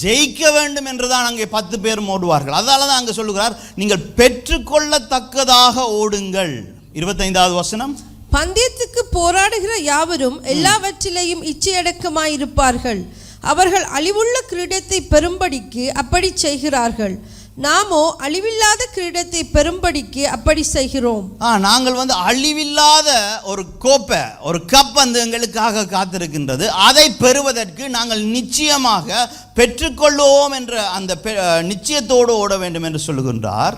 ஜெயிக்க வேண்டும் என்று தான் அங்கே 10 பேரும் ஓடுவார்கள். அதனால தான் அங்கே சொல்லுகிறார், நீங்கள் பெற்றுக்கொள்ளத்தக்கதாக ஓடுங்கள். 25வது வசனம். பந்தயத்துக்கு போராடுகிற யாவரும் எல்லாவற்றிலேயும் இச்சையடக்கமாயிருப்பார்கள், அவர்கள் அழிவுள்ள கிரீடத்தை பெறும்படிக்கு அப்படி செய்கிறார்கள், நாமோ அழிவில்லாத கிரீடத்தை பெறும்படிக்கு அப்படி செய்கிறோம். நாங்கள் வந்து அழிவில்லாத ஒரு கோப்பை, ஒரு கப் வந்து எங்களுக்காக காத்திருக்கின்றது. அதை பெறுவதற்கு நாங்கள் நிச்சயமாக பெற்றுக்கொள்வோம் என்ற அந்த நிச்சயத்தோடு ஓட வேண்டும் என்று சொல்லுகின்றார்.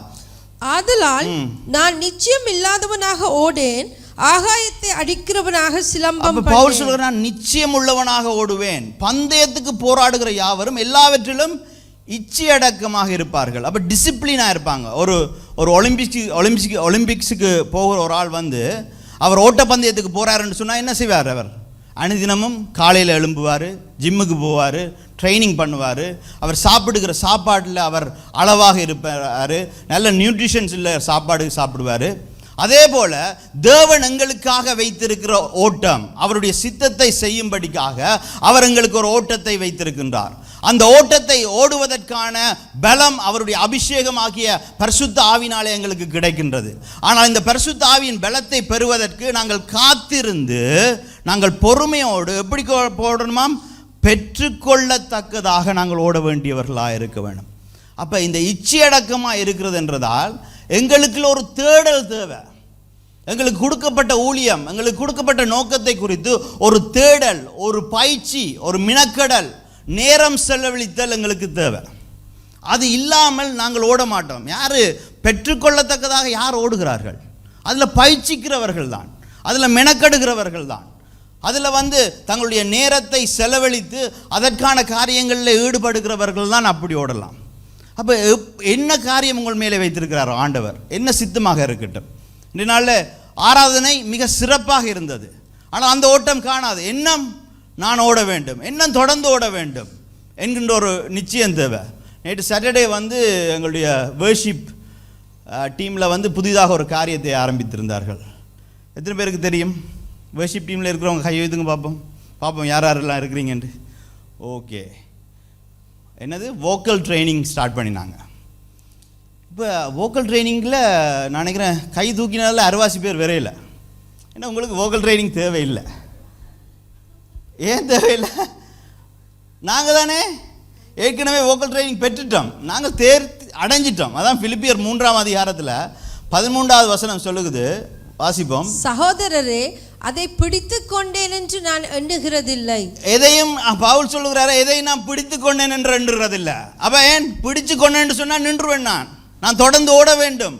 ஆதலால் நான் நிச்சயம் இல்லாதவனாக ஓடேன், ஆகாயத்தை அடிக்கிறவனாக சிலம்பம். பவுல் சொல்கிறார், நான் நிச்சயம் உள்ளவனாக ஓடுவேன். பந்தயத்துக்கு போராடுகிற யாவரும் எல்லாவற்றிலும் இச்சையடக்கமாக இருப்பார்கள். அப்போ டிசிப்ளினாக இருப்பாங்க. ஒரு ஒலிம்பிக்ஸுக்கு போகிற ஒரு ஆள் வந்து அவர் ஓட்டப்பந்தயத்துக்கு போகிறாருன்னு சொன்னால் என்ன செய்வார்? அவர் அனுதினமும் காலையில் எழும்புவார், ஜிம்முக்கு போவார், ட்ரைனிங் பண்ணுவார், அவர் சாப்பிடுகிற சாப்பாட்டில் அவர் அளவாக இருப்பார், நல்ல நியூட்ரிஷன்ஸ் உள்ள சாப்பாடு சாப்பிடுவார். அதே போல் தேவன் எங்களுக்காக வைத்திருக்கிற ஓட்டம், அவருடைய சித்தத்தை செய்யும்படிக்காக அவர் எங்களுக்கு ஒரு ஓட்டத்தை வைத்திருக்கின்றார். அந்த ஓட்டத்தை ஓடுவதற்கான பலம் அவருடைய அபிஷேகமாகிய பரிசுத்த ஆவினாலே எங்களுக்கு கிடைக்கின்றது. ஆனால் இந்த பரிசுத்த ஆவியின் பலத்தை பெறுவதற்கு நாங்கள் காத்திருந்து, நாங்கள் பொறுமையோடு எப்படி போடணுமாம்? பெற்றுக்கொள்ளத்தக்கதாக நாங்கள் ஓட வேண்டியவர்களாக இருக்க வேண்டும். அப்போ இந்த இச்சையடக்கமாக இருக்கிறது என்றதால் எங்களுக்கு ஒரு தேடல் தேவை. எங்களுக்கு கொடுக்கப்பட்ட ஊழியம், எங்களுக்கு கொடுக்கப்பட்ட நோக்கத்தை குறித்து ஒரு தேடல், ஒரு பயிற்சி, ஒரு மினக்கடல், நேரம் செலவழித்தல் எங்களுக்கு தேவை. அது இல்லாமல் நாங்கள் ஓட மாட்டோம். யார் பெற்றுக்கொள்ளத்தக்கதாக யார் ஓடுகிறார்கள்? அதில் பயிற்சிக்கிறவர்கள் தான், அதில் மெனக்கடுகிறவர்கள் தான், அதில் தங்களுடைய நேரத்தை செலவழித்து அதற்கான காரியங்களில் ஈடுபடுகிறவர்கள் தான் அப்படி ஓடலாம். அப்போ என்ன காரியம் உங்கள் மேலே வைத்திருக்கிறாரோ ஆண்டவர், என்ன சித்தமாக இருக்கட்டும். இந்த நாளில் ஆராதனை மிக சிறப்பாக இருந்தது. ஆனால் அந்த ஓட்டம் காணாது. எண்ணம் நான் ஓட வேண்டும், எண்ணம் தொடர்ந்து ஓட வேண்டும் என்கின்ற ஒரு நிச்சயம் தேவை. நேற்று சாட்டர்டே எங்களுடைய வேர்ஷிப் டீமில் புதிதாக ஒரு காரியத்தை ஆரம்பித்திருந்தார்கள். எத்தனை பேருக்கு தெரியும்? வேர்ஷிப் டீமில் இருக்கிறவங்க கை வைத்துங்க பார்ப்போம் யார் யாரெல்லாம் இருக்கிறீங்கன்ட்டு. ஓகே, என்னது வோக்கல் ட்ரைனிங் ஸ்டார்ட் பண்ணினாங்க. இப்போ வோக்கல் ட்ரைனிங்கில் நான் நினைக்கிறேன் கை தூக்கினால 60 பேர் வரையில. ஏன்னா உங்களுக்கு வோக்கல் ட்ரைனிங் தேவையில்லை. ஏன் தேவையில்லை? நாங்கள் தானே ஏற்கனவே வோக்கல் ட்ரைனிங் பெற்றுட்டோம், நாங்கள் அடைஞ்சிட்டோம். அதான் பிலிப்பியர் 3ஆம் அதிகாரத்தில் 13வது வசனம் சொல்லுகிறது, வாசிப்போம். சகோதரரே, அதை பிடித்து கொண்டேன் என்று நான் எண்ணுகிறதில்லை. எதையும் பவுல் சொல்லுகிறாரு, எதையும் நான் பிடித்து கொண்டேன் என்று எண்ணுகிறதில்லை. அப்ப ஏன் பிடிச்சு கொண்டேன் சொன்னா நின்றுவேன், நான் தொடர்ந்து ஓட வேண்டும்.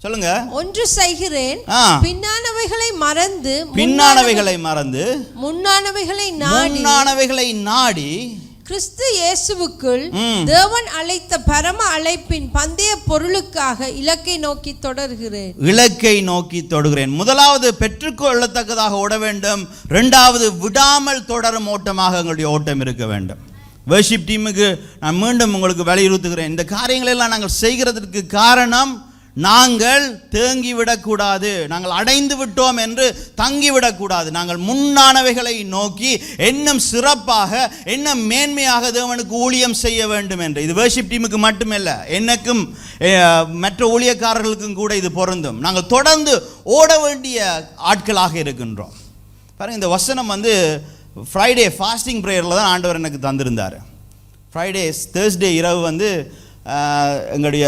சொல்லுங்க. ஒன்று செய்கிறேன், பின்னானவைகளை மறந்து முன்னானவைகளை நாடி கிறிஸ்து இயேசுவுக்குள் தேவன் அழைத்த பரம அழைப்பின் பந்தய பொருளுக்காக இலக்கை நோக்கி தொடர்கிறேன். முதலாவது பெற்றுக்கொள்ளத்தக்கதாக ஓட வேண்டும். இரண்டாவது விடாமல் தொடரும் ஓட்டமாக எங்களுடைய ஓட்டம் இருக்க வேண்டும். வர்ஷிப் டீமுக்கு நான் மீண்டும் உங்களுக்கு வலியுறுத்துகிறேன், இந்த காரியங்களெல்லாம் நாங்கள் செய்கிறதற்கு காரணம் நாங்கள் தேங்கிவிடக்கூடாது, நாங்கள் அடைந்து விட்டோம் என்று தங்கிவிடக்கூடாது. நாங்கள் முன்னானவைகளை நோக்கி இன்னும் சிறப்பாக, இன்னும் மேன்மையாக தேவனுக்கு ஊழியம் செய்ய வேண்டும் என்று. இது வர்ஷிப் டீமுக்கு மட்டுமல்ல, எனக்கும் மற்ற ஊழியக்காரர்களுக்கும் கூட இது பொருந்தும். நாங்கள் தொடர்ந்து ஓட வேண்டிய ஆட்களாக இருக்கின்றோம். பாருங்கள், இந்த வசனம் ஃப்ரைடே ஃபாஸ்டிங் ப்ரேயரில் தான் ஆண்டவர் எனக்கு தந்திருந்தார். தேர்ஸ்டே இரவு எங்களுடைய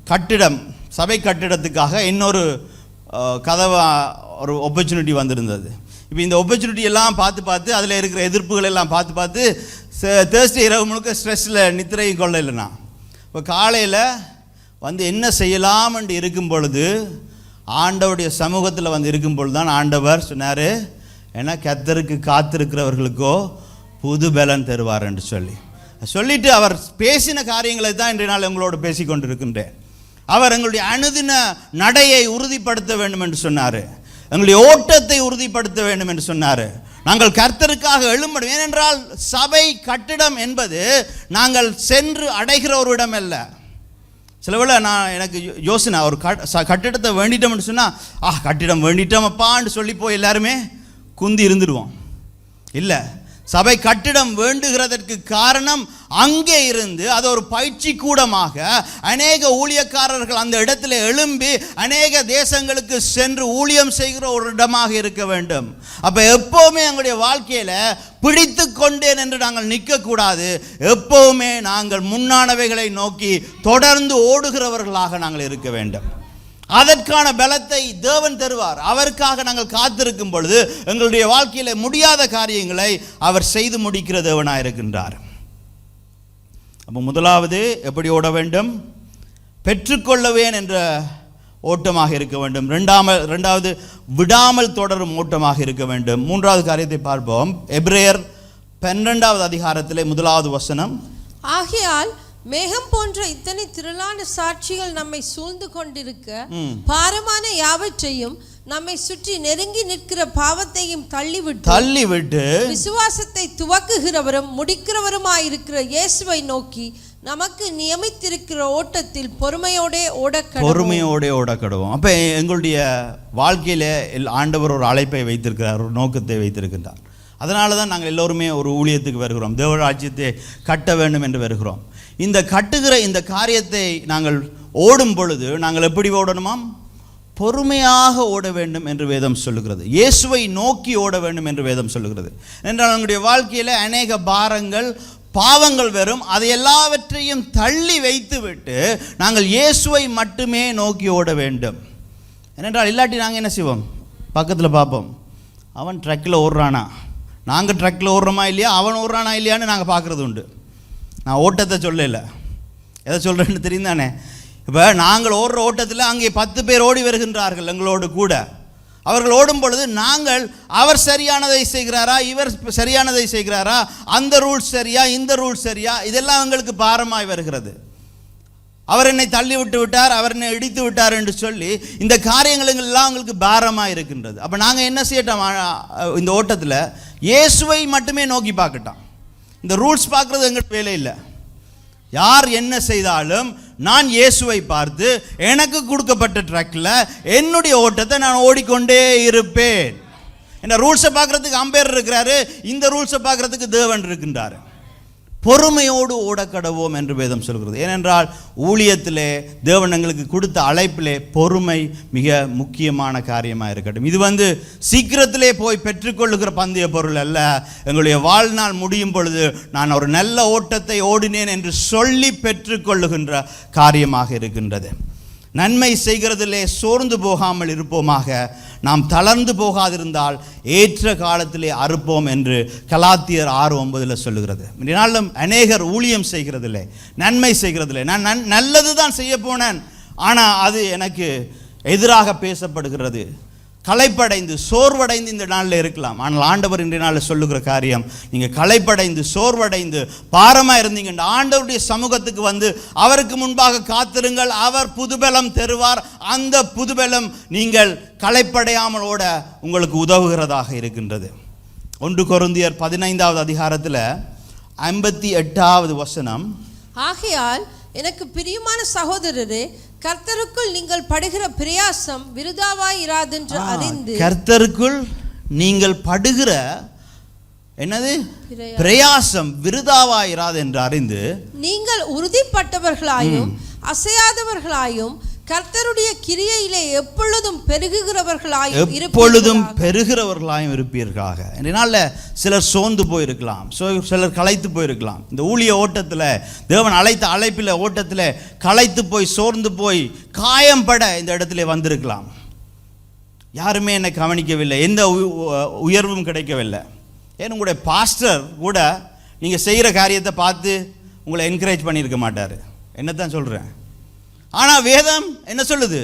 கட்டிடம், சபை கட்டிடத்துக்காக இன்னொரு கதவை ஒரு ஆப்பர்ச்சுனிட்டி வந்திருந்தது. இப்போ இந்த ஆப்பர்ச்சுனிட்டி எல்லாம் பார்த்து அதில் இருக்கிற எதிர்ப்புகள் எல்லாம் பார்த்து தேர்ஸ்டே இரவு முழுக்க ஸ்ட்ரெஸ்ஸில் நித்திரையும் கொள்ள இல்லைண்ணா. இப்போ காலையில் என்ன செய்யலாம்னு இருக்கும் பொழுது, ஆண்டவருடைய சமூகத்தில் இருக்கும் பொழுது தான் ஆண்டவர் சொன்னார், ஏன்னா கர்த்தருக்கு காத்திருக்கிறவர்களுக்கோ புது பலன் தருவார் என்று சொல்லிட்டு அவர் பேசின காரியங்களை தான் இன்றைய நாள் உங்களோடு பேசி கொண்டிருக்கின்றேன். அவர் எங்களுடைய அனுதின நடையை உறுதிப்படுத்த வேண்டும் என்று சொன்னார், எங்களுடைய ஓட்டத்தை உறுதிப்படுத்த வேண்டும் என்று சொன்னார். நாங்கள் கர்த்தருக்காக எழும்படும். ஏனென்றால் சபை கட்டிடம் என்பது நாங்கள் சென்று அடைகிற ஒரு இடம் அல்ல. சில வேளை எனக்கு யோசனை, ஒரு கட்டிடத்தை வேண்டிட்டோம்னு சொன்னால் கட்டிடம் வேண்டிட்டோம் அப்பான்னு சொல்லி போய் எல்லாருமே குந்தி இருந்துடுவோம். இல்லை, சபை கட்டிடம் வேண்டுகிறதற்கு காரணம் அங்கே இருந்து அது ஒரு பயிற்சி கூடமாக அநேக ஊழியக்காரர்கள் அந்த இடத்துல எழும்பி அநேக தேசங்களுக்கு சென்று ஊழியம் செய்கிற ஒரு இடமாக இருக்க வேண்டும். அப்போ எப்போவுமே எங்களுடைய வாழ்க்கையில் பிடித்து கொண்டேன் என்று நாங்கள் நிற்கக்கூடாது. எப்போவுமே நாங்கள் முன்னானவைகளை நோக்கி தொடர்ந்து ஓடுகிறவர்களாக நாங்கள் இருக்க வேண்டும். அதற்கான பலத்தை தேவன் தருவார். அவருக்காக நாங்கள் காத்திருக்கும் பொழுது எங்களுடைய வாழ்க்கையில் முடியாத காரியங்களை அவர் செய்து முடிக்கிற தேவனாக இருக்கின்றார். அப்போ முதலாவது எப்படி ஓட வேண்டும்? பெற்றுக்கொள்ளவேன் என்ற ஓட்டமாக இருக்க வேண்டும். ரெண்டாவது விடாமல் தொடரும் ஓட்டமாக இருக்க வேண்டும். மூன்றாவது காரியத்தை பார்ப்போம். எபிரேயர் 12வது அதிகாரத்திலே 1வது வசனம். ஆகையால் மேகம் போன்ற இத்தனை திரளான சாட்சிகள் நம்மை சூழ்ந்து கொண்டிருக்க பாரமான யாவற்றையும் நம்மை சுற்றி நெருங்கி நிற்கிற பாவத்தையும் தள்ளிவிட்டு விசுவாசத்தை துவக்குகிறவரும் முடிக்கிறவருமாயிருக்கிற இயேசுவை நோக்கி நமக்கு நியமித்திருக்கிற ஓட்டத்தில் பொறுமையோடே ஓடக்கடுவோம். அப்ப எங்களுடைய வாழ்க்கையில ஆண்டவர் ஒரு அழைப்பை வைத்திருக்கிறார், ஒரு நோக்கத்தை வைத்திருக்கின்றார். அதனால தான் நாங்கள் எல்லோருமே ஒரு ஊழியத்துக்கு வருகிறோம், தேவராஜ்யத்தை கட்ட வேண்டும் என்று வருகிறோம். இந்த கட்டுகிற இந்த காரியத்தை நாங்கள் ஓடும் பொழுது நாங்கள் எப்படி ஓடணுமாம்? பொறுமையாக ஓட வேண்டும் என்று வேதம் சொல்லுகிறது. இயேசுவை நோக்கி ஓட வேண்டும் என்று வேதம் சொல்லுகிறது. என்றால் நம்முடைய வாழ்க்கையில் அநேக பாரங்கள் பாவங்கள் வரும், அதை எல்லாவற்றையும் தள்ளி வைத்துவிட்டு நாங்கள் இயேசுவை மட்டுமே நோக்கி ஓட வேண்டும். ஏனென்றால் இல்லாட்டி நாங்கள் என்ன செய்வோம்? பக்கத்தில் பார்ப்போம், அவன் ட்ரக்கில் ஓடுறானா, நாங்கள் ட்ரக்கில் ஓடுறோமா இல்லையா, அவன் ஓடுறானா இல்லையான்னு நாங்கள் பார்க்குறது உண்டு. நான் ஓட்டத்தை சொல்லலை, எதை சொல்கிறேன்னு தெரியும் தானே. இப்போ நாங்கள் ஓடுற ஓட்டத்தில் அங்கே 10 பேர் ஓடி வருகின்றார்கள் எங்களோடு கூட. அவர்கள் ஓடும் பொழுது நாங்கள் அவர் சரியானதை செய்கிறாரா, இவர் சரியானதை செய்கிறாரா, அந்த ரூல்ஸ் சரியா, இந்த ரூல்ஸ் சரியா, இதெல்லாம் எங்களுக்கு பாரமாய் வருகிறது. அவர் என்னை தள்ளி விட்டு விட்டார், அவர் என்னை இடித்து விட்டார் என்று சொல்லி இந்த காரியங்கள் எல்லாம் எங்களுக்கு பாரமாக இருக்கின்றது. அப்போ நாங்கள் என்ன செய்யட்டோம்? இந்த ஓட்டத்தில் இயேசுவை மட்டுமே நோக்கி பார்க்கட்டோம். இந்த ரூல்ஸ் பார்க்குறது எங்களுக்கு வேலை இல்லை. யார் என்ன செய்தாலும் நான் இயேசுவை பார்த்து எனக்கு கொடுக்கப்பட்ட ட்ராக்கில் என்னுடைய ஓட்டத்தை நான் ஓடிக்கொண்டே இருப்பேன். என்ன ரூல்ஸை பார்க்குறதுக்கு அம்பேர் இருக்கிறாரு, இந்த ரூல்ஸை பார்க்குறதுக்கு தேவன் இருக்கின்றார். பொறுமையோடு ஓடக்கடவோம் என்று வேதம் சொல்கிறது. ஏனென்றால் ஊழியத்திலே தேவன் எங்களுக்கு கொடுத்த அழைப்பிலே பொறுமை மிக முக்கியமான காரியமாக இருக்கட்டும். இது சீக்கிரத்திலே போய் பெற்றுக்கொள்ளுகிற பந்தய பொருள் அல்ல. எங்களுடைய வாழ்நாள் முடியும் பொழுது நான் ஒரு நல்ல ஓட்டத்தை ஓடினேன் என்று சொல்லி பெற்றுக்கொள்ளுகின்ற காரியமாக இருக்கின்றது. நன்மை செய்கிறதிலே சோர்ந்து போகாமல் இருப்போமாக, நாம் தளர்ந்து போகாதிருந்தால் ஏற்ற காலத்திலே அறுப்போம் என்று கலாத்தியர் 6:9 சொல்லுகிறது. இதனாலும் அநேகர் ஊழியம் செய்கிறதில்லை, நன்மை செய்கிறதில்லை. நான் நல்லது தான் செய்ய போனேன், ஆனால் அது எனக்கு எதிராக பேசப்படுகிறது. களைப்படைந்து சோர்வடைந்து இந்த நாளில் இருக்கலாம். ஆனால் ஆண்டவர் இன்றைய நாளில் சொல்லுகிற காரியம், நீங்கள் களைப்படைந்து சோர்வடைந்து பாரமாக இருந்தீங்க, ஆண்டவருடைய சமூகத்துக்கு அவருக்கு முன்பாக காத்திருங்கள், அவர் புதுபலம் தருவார். அந்த புதுபலம் நீங்கள் களைப்படையாமல் ஓட உங்களுக்கு உதவுகிறதாக இருக்கின்றது. 1 கொரிந்தியர் 15வது அதிகாரத்தில் 58வது வசனம், ஆகையால் எனக்கு பிரியமான சகோதரரே, கர்த்தருக்குள் நீங்கள் படுகிற பிரயாசம் விருதாவாய் இராதென்று அறிந்து. கர்த்தருக்குள் நீங்கள் படுகிற என்னது பிரயாசம் விருதாவாய் இராது என்று அறிந்து, நீங்கள் உறுதிப்பட்டவர்களாயும் அசையாதவர்களாயும் கர்த்தருடைய கிரியையிலே எப்பொழுதும் பெருகிறவர்களாயும் இருப்பீர்களாக. இதனால சிலர் சோர்ந்து போயிருக்கலாம், சிலர் களைத்து போயிருக்கலாம். இந்த ஊழிய ஓட்டத்தில், தேவன் அழைத்த அழைப்பில் ஓட்டத்தில் களைத்து போய் சோர்ந்து போய் காயம்பட இந்த இடத்துல வந்திருக்கலாம். யாருமே என்னை கவனிக்கவில்லை, எந்த உயர்வும் கிடைக்கவில்லை. ஏன் உங்களுடைய பாஸ்டர் கூட நீங்கள் செய்கிற காரியத்தை பார்த்து உங்களை என்கரேஜ் பண்ணியிருக்க மாட்டார். என்னத்தான் சொல்கிறேன். ஆனால் வேதம் என்ன சொல்லுது?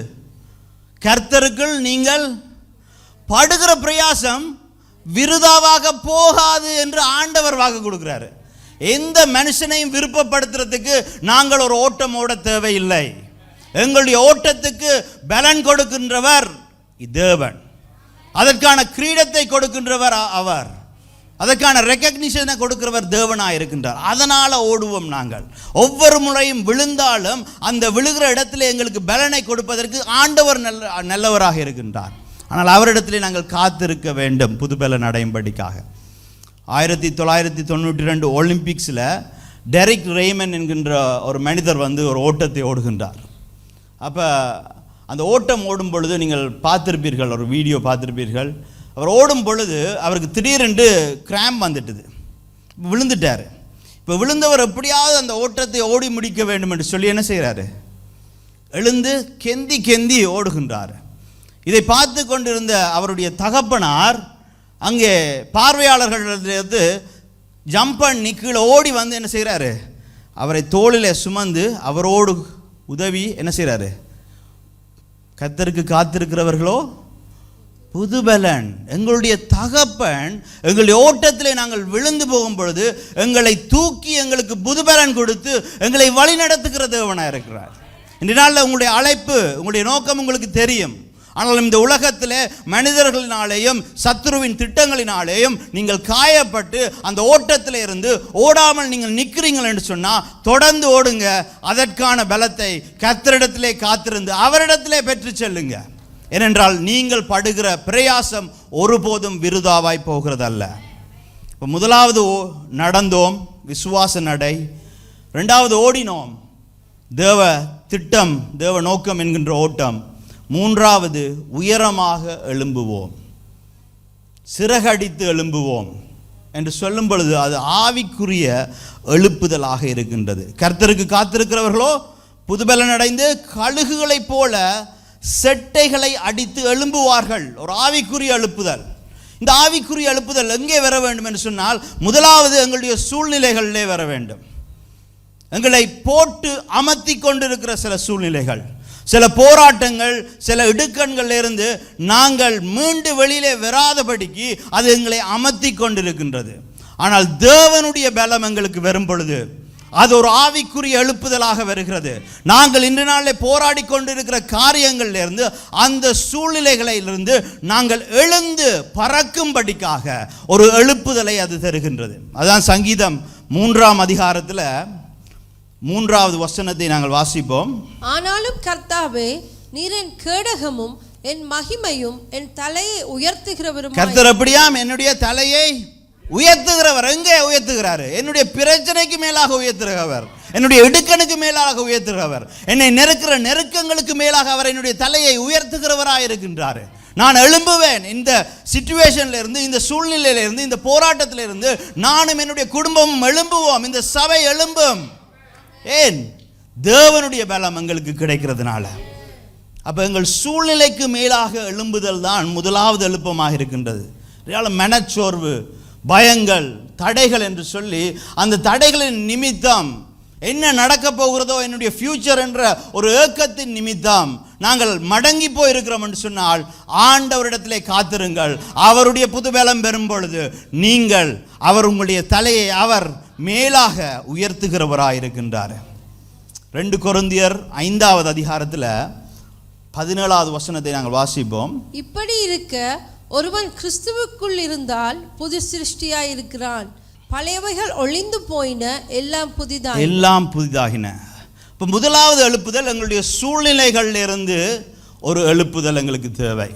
கர்த்தருக்குள் நீங்கள் படுகிற பிரயாசம் விருதாவாக போகாது என்று ஆண்டவர் வாக்கு கொடுக்கிறாரு. எந்த மனுஷனையும் விருப்பப்படுத்துறதுக்கு நாங்கள் ஒரு ஓட்டம் ஓட தேவையில்லை. எங்களுடைய ஓட்டத்துக்கு பலன் கொடுக்கின்றவர் தேவன், அதற்கான கிரீடத்தை கொடுக்கின்றவர் அவர், அதற்கான ரெக்கக்னிஷனை கொடுக்கிறவர் தேவனாக இருக்கின்றார். அதனால் ஓடுவோம். நாங்கள் ஒவ்வொரு முறையும் விழுந்தாலும் அந்த விழுகிற இடத்துல எங்களுக்கு பலனை கொடுப்பதற்கு ஆண்டவர் நல்லவராக இருக்கின்றார். ஆனால் அவரிடத்திலே நாங்கள் காத்திருக்க வேண்டும் புது பலன் அடையும்படிக்காக. 1992 ஒலிம்பிக்ஸில் டெரிக் ரெய்மன் என்கின்ற ஒரு மனிதர் ஒரு ஓட்டத்தை ஓடுகின்றார். அப்போ அந்த ஓட்டம் ஓடும் பொழுது நீங்கள் பார்த்துருப்பீர்கள், ஒரு வீடியோ பார்த்துருப்பீர்கள். அவர் ஓடும் பொழுது அவருக்கு திடீரென்று கிராம்ப் வந்துட்டுது, விழுந்துட்டார். இப்போ விழுந்தவர் எப்படியாவது அந்த ஓட்டத்தை ஓடி முடிக்க வேண்டும் என்று சொல்லி என்ன செய்கிறாரு? எழுந்து கெந்தி கெந்தி ஓடுகின்றார். இதை பார்த்து கொண்டிருந்த அவருடைய தகப்பனார் அங்கே பார்வையாளர்களிடத்திலிருந்து ஜம்ப் பண்ணி கீழே ஓடி என்ன செய்கிறாரு? அவரை தோளில் சுமந்து அவரோடு உதவி என்ன செய்கிறாரு? கர்த்தருக்கு காத்திருக்கிறவர்களோ புதுபலன். எங்களுடைய தகப்பன் எங்களுடைய ஓட்டத்திலே நாங்கள் விழுந்து போகும் பொழுது எங்களை தூக்கி எங்களுக்கு புதுபலன் கொடுத்து எங்களை வழி நடத்துகிற தேவனாக இருக்கிறார். இந்த நாளில் உங்களுடைய அழைப்பு, உங்களுடைய நோக்கம் உங்களுக்கு தெரியும். ஆனால் இந்த உலகத்திலே மனிதர்களினாலேயும் சத்துருவின் திட்டங்களினாலேயும் நீங்கள் காயப்பட்டு அந்த ஓட்டத்தில் இருந்து ஓடாமல் நீங்கள் நிற்கிறீங்கள் என்று சொன்னால் தொடர்ந்து ஓடுங்க. அதற்கான பலத்தை கர்த்தரிடத்திலே காத்திருந்து அவரிடத்திலே பெற்று செல்லுங்க. ஏனென்றால் நீங்கள் படுகிற பிரயாசம் ஒருபோதும் விருதாவாய் போகிறதல்ல. இப்போ முதலாவது நடந்தோம், விசுவாச நடை. ரெண்டாவது ஓடினோம், தேவ திட்டம், தேவ நோக்கம் என்கின்ற ஓட்டம். மூன்றாவது உயரமாக எழும்புவோம், சிறகடித்து எழும்புவோம் என்று சொல்லும் பொழுது அது ஆவிக்குரிய எழுப்புதலாக இருக்கின்றது. கர்த்தருக்கு காத்திருக்கிறவர்களோ புதுபலன் அடைந்து கழுகுகளைப் போல செட்டைகளை அடித்து எழும்புவார்கள். ஒரு ஆவிக்குரிய எழுப்புதல். இந்த ஆவிக்குரிய எழுப்புதல் எங்கே வர வேண்டும் என்று சொன்னால், முதலாவது எங்களுடைய சூழ்நிலைகளிலே வர வேண்டும். எங்களை போட்டு அமர்த்தி கொண்டிருக்கிற சில சூழ்நிலைகள், சில போராட்டங்கள், சில இடுக்கண்களிலிருந்து நாங்கள் மீண்டு வெளியிலே வராதபடிக்கு அது எங்களை அமர்த்தி கொண்டிருக்கின்றது. ஆனால் தேவனுடைய பலம் எங்களுக்கு வரும் பொழுது அது ஒரு ஆவிக்குரிய எழுப்புதலாக வருகிறது. நாங்கள் இன்று நாளில் போராடி கொண்டிருக்கிற காரியங்களிலிருந்து, அந்த சூழ்நிலைகளிலிருந்து நாங்கள் எழுந்து பறக்கும்படிக்காக ஒரு எழுப்புதலை அது தருகின்றது. அதான் சங்கீதம் 3ஆம் அதிகாரத்தில் 3வது வசனத்தை நாங்கள் வாசிப்போம். ஆனாலும் கர்த்தாவே, நீர் என் கேடகமும் என் மகிமையும் என் தலையை உயர்த்துகிறவரும். கர்த்தர் அப்படியாம் என்னுடைய தலையை உயர்த்துகிறவர். எங்கே உயர்த்துகிறாரு? என்னுடைய பிரச்சனைக்கு மேலாக உயர்த்துகிறவர், என்னுடைய இடுக்கணுக்கு மேலாக உயர்த்துகிறவர், என்னை நெருக்கிற நெருக்கங்களுக்கு மேலாக அவர் என்னுடைய தலையை உயர்த்துகிறவராக இருக்கின்றார். நான் எழும்புவேன். இந்த சிச்சுவேஷன்ல இருந்து, இந்த சூழ்நிலையில இருந்து, இந்த போராட்டத்தில இருந்து நானும் என்னுடைய குடும்பமும் எழும்புவோம். இந்த சபை எழும்பும். ஏன்? தேவனுடைய பலம் எங்களுக்கு கிடைக்கிறதுனால. அப்ப எங்கள் சூழ்நிலைக்கு மேலாக எழும்புதல் தான் முதலாவது எழுப்பமாக இருக்கின்றது. மனச்சோர்வு, பயங்கள், தடைகள் என்று சொல்லி அந்த தடைகளின் நிமித்தம் என்ன நடக்க போகிறதோ, என்னுடைய ஃபியூச்சர் என்ற ஒரு ஏக்கத்தின் நிமித்தம் நாங்கள் மடங்கி போயிருக்கிறோம் என்று சொன்னால், ஆண்டவரிடத்திலே காத்திருங்கள். அவருடைய புதுபலம் பெறும் பொழுது நீங்கள் அவர் உங்களுடைய தலையை அவர் மேலாக உயர்த்துகிறவராக இருக்கின்றார். 2 கொரிந்தியர் 5வது அதிகாரத்தில் 17வது வசனத்தை நாங்கள் வாசிப்போம். இப்படி இருக்க ஒருவன் கிறிஸ்துவுக்குள் இருந்தால் புது சிருஷ்டியாய் இருக்கிறான், பழையவைகள் ஒளிந்து போயின, எல்லாம் புதிதாகின. இப்போ முதலாவது எழுப்புதல் எங்களுடைய சூழ்நிலைகளில் இருந்து ஒரு எழுப்புதல் எங்களுக்கு தேவை.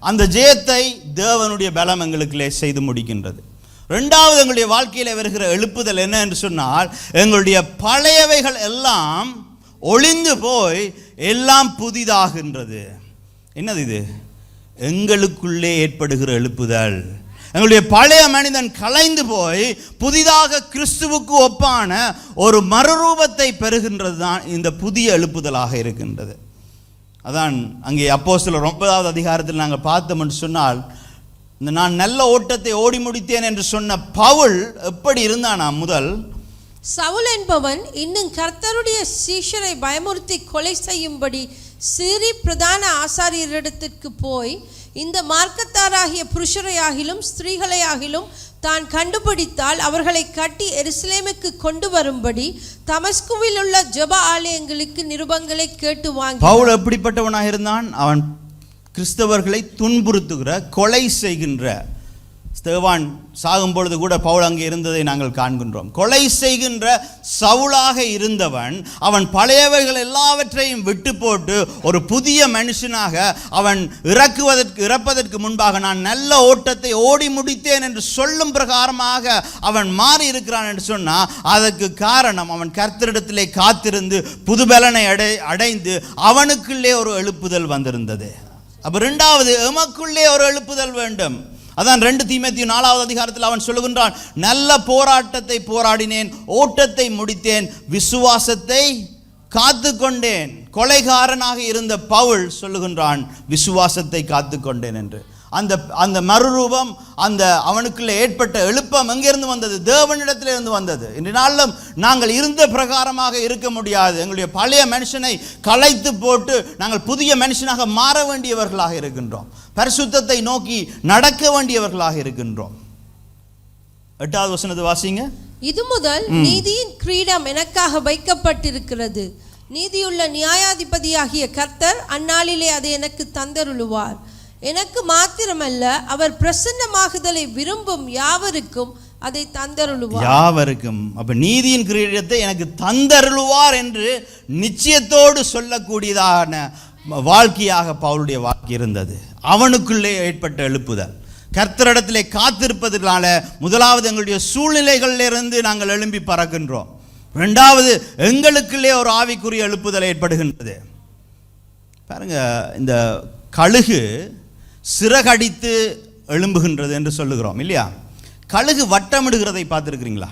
அந்த ஜெயத்தை தேவனுடைய பலம் எங்களுக்குள்ளே செய்து முடிக்கின்றது. ரெண்டாவது எங்களுடைய வாழ்க்கையில் வருகிற எழுப்புதல் என்ன என்று சொன்னால், எங்களுடைய பழையவைகள் எல்லாம் ஒளிந்து போய் எல்லாம் புதிதாகின்றது. என்னது இது? எங்களுக்குள்ளே ஏற்படுகிற எழுப்புதல். எங்களுடைய பழைய மனிதன் கலைந்து போய் புதிதாக கிறிஸ்துவுக்கு ஒப்பான ஒரு மறுரூபத்தை பெறுகின்றது தான் இந்த புதிய எழுப்புதலாக இருக்கின்றது. அதான் அங்கே அப்போஸ்தலர் 9வது அதிகாரத்தில் நாங்கள் பார்த்தோம் என்று சொன்னால், இந்த நான் நல்ல ஓட்டத்தை ஓடி முடித்தேன் என்று சொன்ன பவுல் எப்படி இருந்தானா? முதல் சவுல் என்பவன் இன்னும் கர்த்தருடைய சீஷரை பயமுறுத்தி கொலை செய்யும்படி சீரி பிரதான ஆசாரியரிடத்திற்கு போய், இந்த மார்க்கத்தாராகிய புருஷரையாகிலும் ஸ்திரீகளையாகிலும் தான் கண்டுபிடித்தால் அவர்களை கட்டி எருசலேமுக்கு கொண்டு வரும்படி தமஸ்குவில் உள்ள ஜெப ஆலயங்களுக்கு நிருபங்களை கேட்டு வாங்கி. பவுல் எப்படிப்பட்டவனாக இருந்தான்? அவன் கிறிஸ்தவர்களை துன்புறுத்துகிற, கொலை செய்கின்ற, ஸ்தேவான் சாகும் பொழுது கூட பவுல் அங்கே இருந்ததை நாங்கள் காண்கின்றோம். கொலை செய்கின்ற சவுலாக இருந்தவன் அவன் பழையவைகள் எல்லாவற்றையும் விட்டு போட்டு ஒரு புதிய மனுஷனாக அவன் இறப்பதற்கு முன்பாக நான் நல்ல ஓட்டத்தை ஓடி முடித்தேன் என்று சொல்லும் பிரகாரமாக அவன் மாறி இருக்கிறான் என்று சொன்னால், அதற்கு காரணம் அவன் கர்த்தரிடத்திலே காத்திருந்து புதுபலனை அடைந்து அவனுக்குள்ளே ஒரு எழுப்புதல் வந்திருந்தது. அப்போ ரெண்டாவது, எமக்குள்ளே ஒரு எழுப்புதல் வேண்டும். அதான் 2 தீமோத்தேயு 4வது அதிகாரத்தில் அவன் சொல்லுகின்றான், நல்ல போராட்டத்தை போராடினேன், ஓட்டத்தை முடித்தேன், விசுவாசத்தை காத்து கொண்டேன். கொலைகாரனாக இருந்த பவுல் சொல்லுகின்றான், விசுவாசத்தை காத்து கொண்டேன் என்று. அந்த மறுரூபம், அந்த அவனுக்குள்ளே ஏற்பட்ட எழுப்பம் எங்கிருந்து வந்தது? தேவனிடத்திலிருந்து வந்தது. இன்றைய நாளிலும் நாங்கள் இருந்த பிரகாரமாக இருக்க முடியாது. எங்களுடைய பழைய மனுஷனை களைத்து போட்டு நாங்கள் புதிய மனுஷனாக மாற வேண்டியவர்களாக இருக்கின்றோம். பரிசுத்தத்தை நோக்கி நடக்க வேண்டியவர்களாக இருக்கின்றோம். 8வது வசனத்தை வாசிங்க. இது முதல் நீதியின் கிரீடம் எனக்காக வைக்கப்பட்டிருக்கிறது. நீதியுள்ள நியாயாதிபதியாகிய கர்த்தர் அந்நாளிலே அதை எனக்கு தந்தருளுவார். எனக்கு மாத்திரமல்ல, அவர் பிரசன்னமாகுதலை விரும்பும் யாவருக்கும் அதை தந்தருளுவார். யாவருக்கும். அப்ப நீதியின் கிரீடத்தை எனக்கு தந்தருளுவார் என்று நிச்சயத்தோடு சொல்லக்கூடியதான வாழ்க்கையாக பவுலுடைய வாழ்க்கை இருந்தது. அவனுக்குள்ளே ஏற்பட்ட எழுப்புதல். கர்த்தரிடத்திலே காத்திருப்பதனால முதலாவது எங்களுடைய சூழ்நிலைகளிலிருந்து நாங்கள் எழும்பி பறக்கின்றோம். இரண்டாவது, எங்களுக்குள்ளே ஒரு ஆவிக்குரிய எழுப்புதல் ஏற்படுகின்றது. பாருங்க, இந்த கழுகு சிறகடித்து எழும்புகின்றது என்று சொல்லுகிறோம் இல்லையா? கழுகு வட்டமிடுகிறதை பார்த்துருக்கிறீங்களா?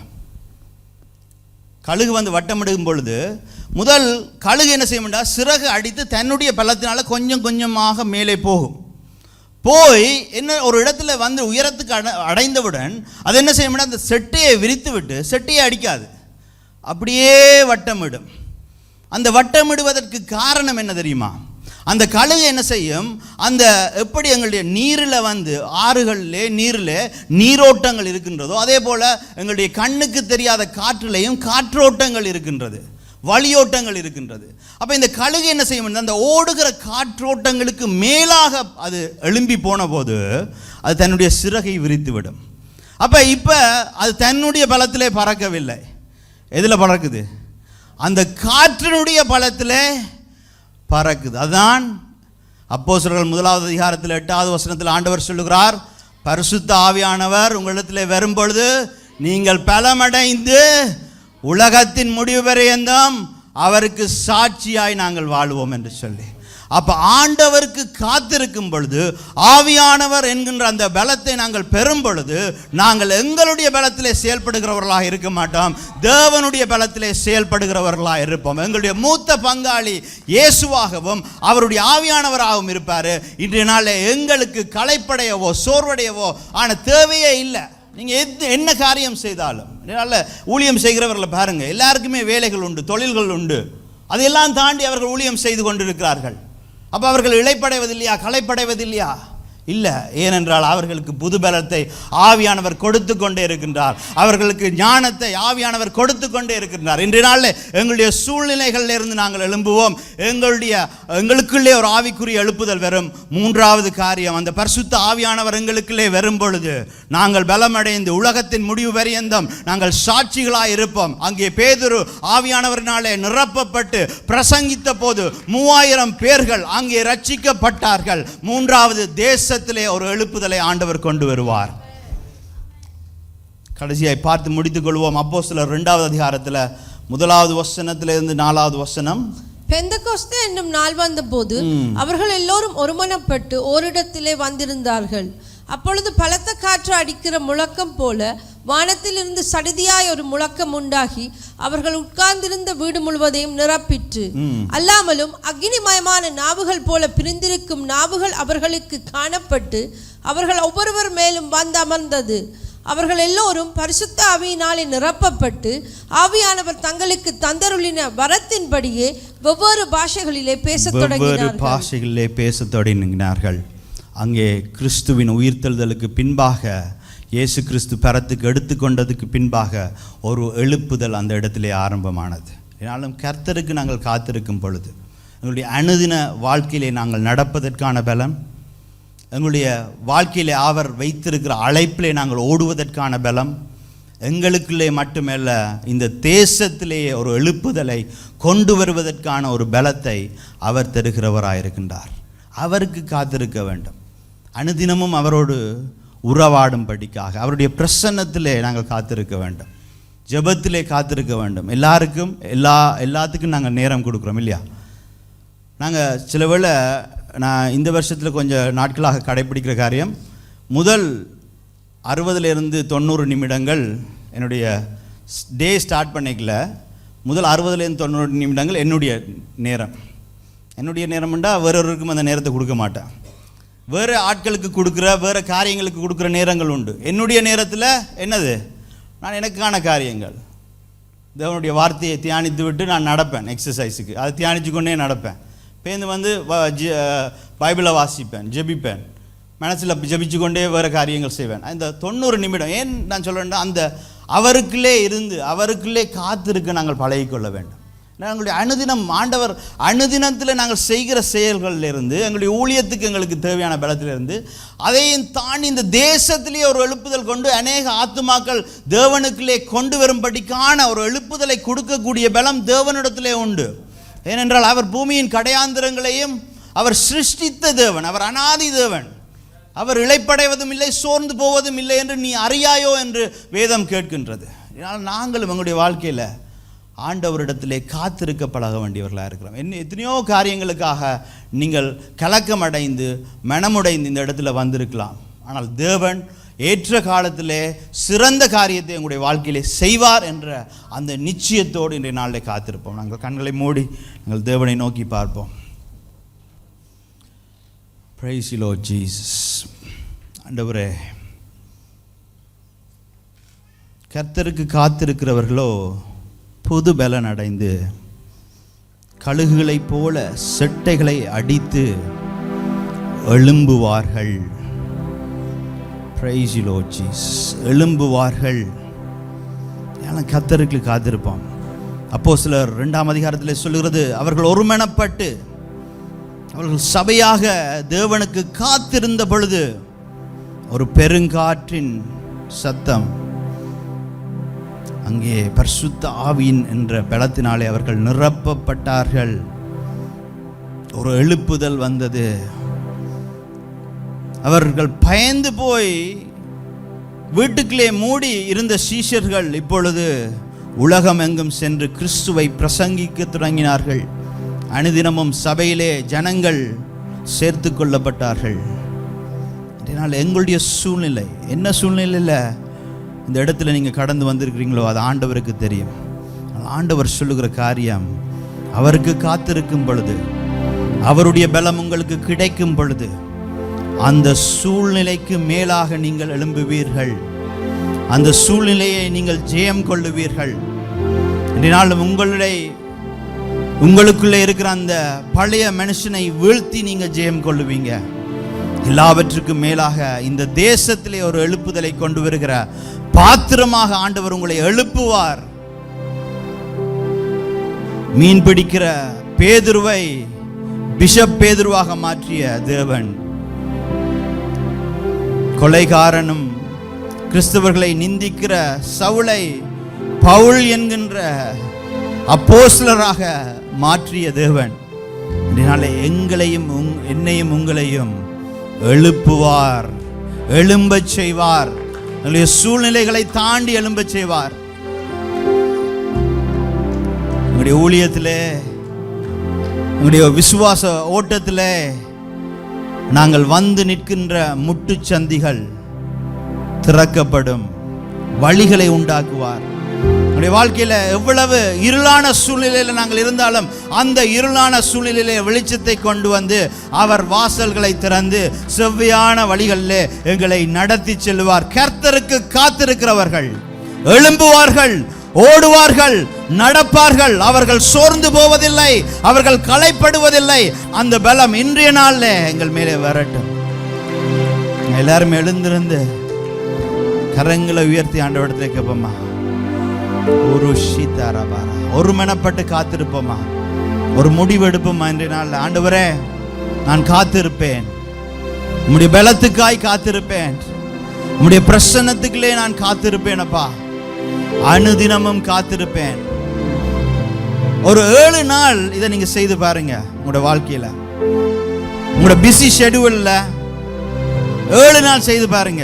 கழுகு வட்டமிடும் பொழுது முதல் கழுகு என்ன செய்யும்டா, சிறகு அடித்து தன்னுடைய பலத்தினால கொஞ்சம் கொஞ்சமாக மேலே போகும். போய் என்ன ஒரு இடத்துல உயரத்துக்கு அடைந்தவுடன் அது என்ன செய்யும்னா, அந்த செட்டையை விரித்து விட்டு, செட்டையை அடிக்காது, அப்படியே வட்டமிடும். அந்த வட்டமிடுவதற்கு காரணம் என்ன தெரியுமா? அந்த கழுகு என்ன செய்யும், அந்த எப்படி எங்களுடைய நீரில் ஆறுகளிலே நீரில் நீரோட்டங்கள் இருக்கின்றதோ அதே போல் எங்களுடைய கண்ணுக்கு தெரியாத காற்றிலையும் காற்றோட்டங்கள் இருக்கின்றது, வழியோட்டங்கள் இருக்கின்றது. அப்போ இந்த கழுகு என்ன செய்யும், அந்த ஓடுகிற காற்றோட்டங்களுக்கு மேலாக அது எழும்பி போன போது அது தன்னுடைய சிறகை விரித்துவிடும். அப்போ இப்போ அது தன்னுடைய பலத்திலே பறக்கவில்லை. எதில் பறக்குது? அந்த காற்றினுடைய பலத்திலே பறக்குது. அதுதான் அப்போஸ்தலர்கள் 1வது அதிகாரத்தில் 8வது வசனத்தில் ஆண்டவர் சொல்லுகிறார், பரிசுத்த ஆவியானவர் உங்களிடத்தில் வரும்பொழுது நீங்கள் பலமடைந்து உலகத்தின் முடிவு பரியந்தம் அவருக்கு சாட்சியாய் நாங்கள் வாழ்வோம் என்று சொல்லி. அப்போ ஆண்டவருக்கு காத்திருக்கும் பொழுது, ஆவியானவர் என்கின்ற அந்த பலத்தை நாங்கள் பெறும் பொழுது, நாங்கள் எங்களுடைய பலத்திலே செயல்படுகிறவர்களாக இருக்க மாட்டோம், தேவனுடைய பலத்திலே செயல்படுகிறவர்களாக இருப்போம். எங்களுடைய மூத்த பங்காளி இயேசுவாகவும் அவருடைய ஆவியானவராகவும் இருப்பார். இன்றைய நாளில் எங்களுக்கு களைப்படையவோ சோர்வடையவோ ஆன தேவையே இல்லை. நீங்கள் என்ன காரியம் செய்தாலும், நல்ல ஊழியம் செய்கிறவர்களை பாருங்கள், எல்லாருக்குமே வேலைகள் உண்டு, தொழில்கள் உண்டு, அதையெல்லாம் தாண்டி அவர்கள் ஊழியம் செய்து கொண்டிருக்கிறார்கள். அப்போ அவர்கள் இளைப்படைவதில்லையா, களைப்படைவதில்லையா? இல்லை. ஏனென்றால் அவர்களுக்கு புது பலத்தை ஆவியானவர் கொடுத்து கொண்டே இருக்கின்றார். அவர்களுக்கு ஞானத்தை ஆவியானவர் கொடுத்து கொண்டே இருக்கின்றார். இன்றைய நாளில் எங்களுடைய சூழ்நிலைகளில் இருந்து நாங்கள் எழும்புவோம். எங்களுக்குள்ளே ஒரு ஆவிக்குரிய எழுப்புதல் வரும். 3வது காரியம், அந்த பரிசுத்த ஆவியானவர் எங்களுக்குள்ளே வரும் பொழுது நாங்கள் பலமடைந்து உலகத்தின் முடிவு பரியந்தம் நாங்கள் சாட்சிகளாக இருப்போம். அங்கே பேதுரு ஆவியானவரினாலே நிரப்பப்பட்டு பிரசங்கித்த போது 3000 பேர்கள் அங்கே ரட்சிக்கப்பட்டார்கள். 3வது, தேச ஒரு எழுப்புதலை ஆண்டவர் கொண்டு வருவார். கடைசியாய் பார்த்து முடித்துக் கொள்வோம். அப்போஸ்தலர் 2வது அதிகாரத்தில் 1வது வசனத்திலிருந்து 4வது வசனம். பெந்தெகோஸ்தே என்னும் நாள் வந்தபோது அவர்கள் எல்லோரும் ஒருமனப்பட்டு ஓரிடத்திலே வந்திருந்தார்கள். அப்பொழுது பலத்த காற்று அடிக்கிற முழக்கம் போல வானத்திலிருந்து சடிதியாய் ஒரு முழக்கம் உண்டாகி அவர்கள் உட்கார்ந்திருந்த வீடு முழுவதையும் நிரப்பிற்று. அல்லாமலும் அக்னிமயமான நாவுகள் போல பிரிந்திருக்கும் நாவுகள் அவர்களுக்கு காணப்பட்டு அவர்கள் ஒவ்வொருவர் மேலும் வந்து அமர்ந்தது. அவர்கள் எல்லோரும் பரிசுத்த ஆவியினாலே நிரப்பப்பட்டு ஆவியானவர் தங்களுக்கு தந்தருளின வரத்தின்படியே வெவ்வேறு பாஷைகளிலே பேசத் தொடங்கினார்கள். அங்கே கிறிஸ்துவின் உயிர்த்தெழுதலுக்கு பின்பாக, இயேசு கிறிஸ்து பரத்துக்கு எடுத்துக்கொண்டதுக்கு பின்பாக ஒரு எழுப்புதல் அந்த இடத்திலே ஆரம்பமானது. ஏனாலும் கர்த்தருக்கு நாங்கள் காத்திருக்கும் பொழுது, எங்களுடைய அனுதின வாழ்க்கையிலே நாங்கள் நடப்பதற்கான பலம், எங்களுடைய வாழ்க்கையிலே அவர் வைத்திருக்கிற அழைப்பிலே நாங்கள் ஓடுவதற்கான பலம், எங்களுக்குள்ளே மட்டுமல்ல இந்த தேசத்திலேயே ஒரு எழுப்புதலை கொண்டு வருவதற்கான ஒரு பலத்தை அவர் தருகிறவராயிருக்கின்றார். அவருக்கு காத்திருக்க வேண்டும். அனுதினமும் அவரோடு உறவாடும்படிக்காக அவருடைய பிரசன்னத்திலே நாங்கள் காத்திருக்க வேண்டும். ஜெபத்திலே காத்திருக்க வேண்டும். எல்லாத்துக்கும் நாங்கள் நேரம் கொடுக்குறோம் இல்லையா? நாங்கள் சில வேளை நான் இந்த வருஷத்தில் கொஞ்சம் நாட்களாக கடைப்பிடிக்கிற காரியம், முதல் 60லேருந்து 90 நிமிடங்கள் என்னுடைய டே ஸ்டார்ட் பண்ணிக்கல. முதல் 60லேருந்து 90 நிமிடங்கள் என்னுடைய நேரம்ண்டா வேறொருக்கும் அந்த நேரத்தை கொடுக்க மாட்டேன். வேறு ஆட்களுக்கு கொடுக்குற வேறு காரியங்களுக்கு கொடுக்குற நேரங்கள் உண்டு. என்னுடைய நேரத்தில் என்னது, நான் எனக்கான காரியங்கள் தேவனுடைய வார்த்தையை தியானித்து விட்டு நான் நடப்பேன் எக்ஸசைஸுக்கு. அதை தியானித்து கொண்டே நடப்பேன். பேருந்து வந்து பைபிளை வாசிப்பேன், ஜெபிப்பேன், மனசில் ஜெபிச்சு கொண்டே வேறு காரியங்கள் செய்வேன். இந்த 90 நிமிடம் ஏன் நான் சொல்கிறேன்னா, அந்த அவருக்குள்ளே இருந்து அவருக்குள்ளே காத்திருக்க நாங்கள் பழகிக்கொள்ள வேண்டும். எங்களுடைய அனுதினம் ஆண்டவர் அனுதினத்தில் நாங்கள் செய்கிற செயல்களிலிருந்து எங்களுடைய ஊழியத்துக்கு எங்களுக்கு தேவையான பலத்திலிருந்து அதையும் தாண்டி இந்த தேசத்திலேயே ஒரு எழுப்புதல் கொண்டு அநேக ஆத்துமாக்கள் தேவனுக்குள்ளே கொண்டு வரும்படிக்கான ஒரு எழுப்புதலை கொடுக்கக்கூடிய பலம் தேவனிடத்திலே உண்டு. ஏனென்றால் அவர் பூமியின் கடையாந்திரங்களையும் அவர் சிருஷ்டித்த தேவன், அவர் அநாதி தேவன். அவர் இளைப்படைவதும் இல்லை, சோர்ந்து போவதும் இல்லை என்று நீ அறியாயோ என்று வேதம் கேட்கின்றது. இதனால் நாங்களும் எங்களுடைய வாழ்க்கையில் ஆண்டவரிடத்திலே காத்திருக்க பழக வேண்டியவர்களாக இருக்கிறோம். எத்தனையோ காரியங்களுக்காக நீங்கள் கலக்கம் அடைந்து மனமுடைந்து இந்த இடத்துல வந்திருக்கலாம். ஆனால் தேவன் ஏற்ற காலத்திலே சிறந்த காரியத்தை எங்களுடைய வாழ்க்கையிலே செய்வார் என்ற அந்த நிச்சயத்தோடு இன்றைய நாளில் காத்திருப்போம். நாங்கள் கண்களை மூடி நாங்கள் தேவனை நோக்கி பார்ப்போம். Praise you Lord Jesus. ஆண்டவரே, கர்த்தருக்கு காத்திருக்கிறவர்களோ புது பலன் அடைந்து கழுகுகளைப் போல செட்டைகளை அடித்து எழும்புவார்கள். Praise you Lord Jesus. எழும்புவார்கள். ஏன்னா கர்த்தருக்கு காத்திருப்போம். அப்போஸ்தலர் 2ஆம் அதிகாரத்தில் சொல்லுகிறது, அவர்கள் ஒருமனப்பட்டு அவர்கள் சபையாக தேவனுக்கு காத்திருந்த பொழுது ஒரு பெருங்காற்றின் சத்தம், அங்கே பரிசுத்த ஆவியின் என்ற பலத்தினாலே அவர்கள் நிரப்பப்பட்டார்கள். ஒரு எழுப்புதல் வந்தது. அவர்கள் பயந்து போய் வீட்டுக்குள்ளே மூடி இருந்த சீஷர்கள் இப்பொழுது உலகம் எங்கும் சென்று கிறிஸ்துவை பிரசங்கிக்க தொடங்கினார்கள். அனுதினமும் சபையிலே ஜனங்கள் சேர்த்து கொள்ளப்பட்டார்கள். இதனால் எங்களுடைய சூழ்நிலை என்ன சூழ்நிலையில் இந்த இடத்துல நீங்கள் கடந்து வந்திருக்கிறீங்களோ அது ஆண்டவருக்கு தெரியும். ஆண்டவர் சொல்லுகிற காரியம், அவருக்கு காத்திருக்கும் பொழுது, அவருடைய பலம் உங்களுக்கு கிடைக்கும் பொழுது அந்த சூழ்நிலைக்கு மேலாக நீங்கள் எழும்புவீர்கள். அந்த சூழ்நிலையை நீங்கள் ஜெயம் கொள்ளுவீர்கள். இதனால் உங்களுக்குள்ளே இருக்கிற அந்த பழைய மனுஷனை வீழ்த்தி நீங்கள் ஜெயம் கொள்ளுவீங்க. எல்லாவற்றுக்கும் மேலாக இந்த தேசத்திலே ஒரு எழுப்புதலை கொண்டு வருகிற பாத்திரமாக ஆண்டவர் உங்களை எழுப்புவார். மீன் பிடிக்கிற பேதுருவை பிஷப் பேதுருவாக மாற்றிய தேவன், கொலைகாரனும் கிறிஸ்தவர்களை நிந்திக்கிற சவுலை பவுல் என்கின்ற அப்போஸ்தலராக மாற்றிய தேவன், இதனால எங்களையும் என்னையும் உங்களையும் எழுப்புவார், எழும்பச் செய்வார். எங்களுடைய சூழ்நிலைகளை தாண்டி எழும்பச் செய்வார். எங்களுடைய ஊழியத்திலே, எங்களுடைய விசுவாச ஓட்டத்திலே நாங்கள் வந்து நிற்கின்ற முட்டுச்சந்திகள் திறக்கப்படும், வழிகளை உண்டாக்குவார். நம்முடைய வாழ்க்கையில் எவ்வளவு இருளான சூழ்நிலையில் நாங்கள் இருந்தாலும் அந்த இருளான சூழ்நிலையிலே வெளிச்சத்தை கொண்டு வந்து அவர் வாசல்களை திறந்து செவ்வையான வழிகளிலே எங்களை நடத்தி செல்வார். கர்த்தருக்கு காத்திருக்கிறவர்கள் எழும்புவார்கள், ஓடுவார்கள், நடப்பார்கள். அவர்கள் சோர்ந்து போவதில்லை, அவர்கள் களைப்படுவதில்லை. அந்த பலம் இன்றைய நாளில் எங்கள் மேலே வரட்டும். எல்லாரும் எழுந்திருந்து கரங்களை உயர்த்தி ஆண்டவரிடத்தில் கேட்போமா, ஒரு மனப்பட்டு காத்திருப்போமா, ஒரு முடிவு எடுப்போமா இன்றைய நாள். ஆண்டவரே, நான் காத்திருப்பேன், உம்முடைய பலத்துக்காய் காத்திருப்பேன், உம்முடைய பிரசன்னத்துக்குள்ளே நான் காத்திருப்பேன் அப்பா, அனுதினமும் காத்திருப்பேன். ஒரு 7 நாள் இதை நீங்க செய்து பாருங்க. உங்களோட வாழ்க்கையில, உங்களோட பிஸி ஷெட்யூல்ல 7 நாள் செய்து பாருங்க.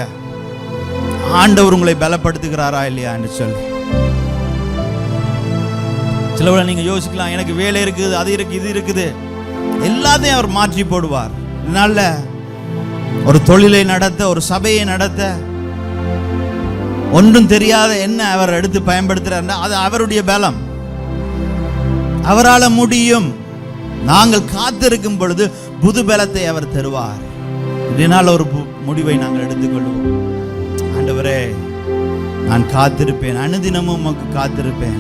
ஆண்டவர் உங்களை பலப்படுத்துகிறாரா இல்லையா என்று சொல்லி. சிலவரை நீங்க யோசிக்கலாம், எனக்கு வேலை இருக்குது, அது இருக்கு, இது இருக்குது, எல்லாத்தையும் அவர் மாற்றி போடுவார். இதனால ஒரு தொழிலை நடத்த, ஒரு சபையை நடத்த ஒன்றும் தெரியாத என்ன அவர் எடுத்து பயன்படுத்துறாருன்னா அது அவருடைய பலம், அவரால் முடியும். நாங்கள் காத்திருக்கும் பொழுது புது பலத்தை அவர் தருவார். இதனால் ஒரு முடிவை நாங்கள் எடுத்துக்கொள்வோம். ஆண்டவரே, நான் காத்திருப்பேன், அனுதினமும் உமக்கு காத்திருப்பேன்.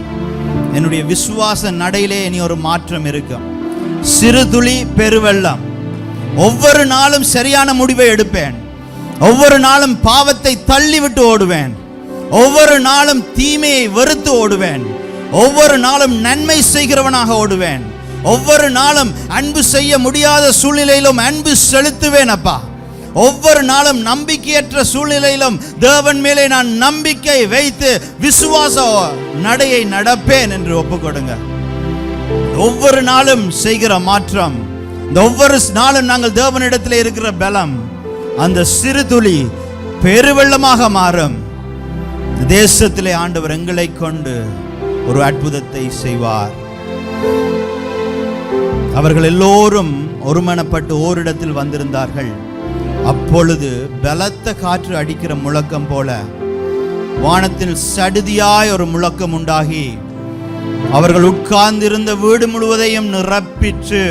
என்னுடைய விசுவாச நடையிலே இனி ஒரு மாற்றம் இருக்கும். சிறு துளி பெருவெள்ளம். ஒவ்வொரு நாளும் சரியான முடிவை எடுப்பேன். ஒவ்வொரு நாளும் பாவத்தை தள்ளிவிட்டு ஓடுவேன். ஒவ்வொரு நாளும் தீமையை வெறுத்து ஓடுவேன். ஒவ்வொரு நாளும் நன்மை செய்கிறவனாக ஓடுவேன். ஒவ்வொரு நாளும் அன்பு செய்ய முடியாத சூழ்நிலையிலும் அன்பு செலுத்துவேன் அப்பா. ஒவ்வொரு நாளும் நம்பிக்கையற்ற சூழ்நிலையிலும் தேவன் மேலே நான் நம்பிக்கை வைத்து விசுவாச நடையை நடப்பேன் என்று ஒப்புக்கொடுங்க. ஒவ்வொரு நாளும் செய்கிற மாற்றம், இந்த ஒவ்வொரு நாளும் நாங்கள் தேவனிடத்தில் இருக்கிற பலம், அந்த சிறு துளி பெருவெள்ளமாக மாறும். தேசத்திலே ஆண்டவர் எங்களை கொண்டு ஒரு அற்புதத்தை செய்வார். அவர்கள் எல்லோரும் ஒருமனப்பட்டு ஓரிடத்தில் வந்திருந்தார்கள். அப்பொழுது பலத்த காற்று அடிக்கிற முழக்கம் போல வானத்தில் சடுதியாய் ஒரு முழக்கம் உண்டாகி அவர்கள் உட்கார்ந்திருந்த வீடு முழுவதையும் நிரப்பிற்று.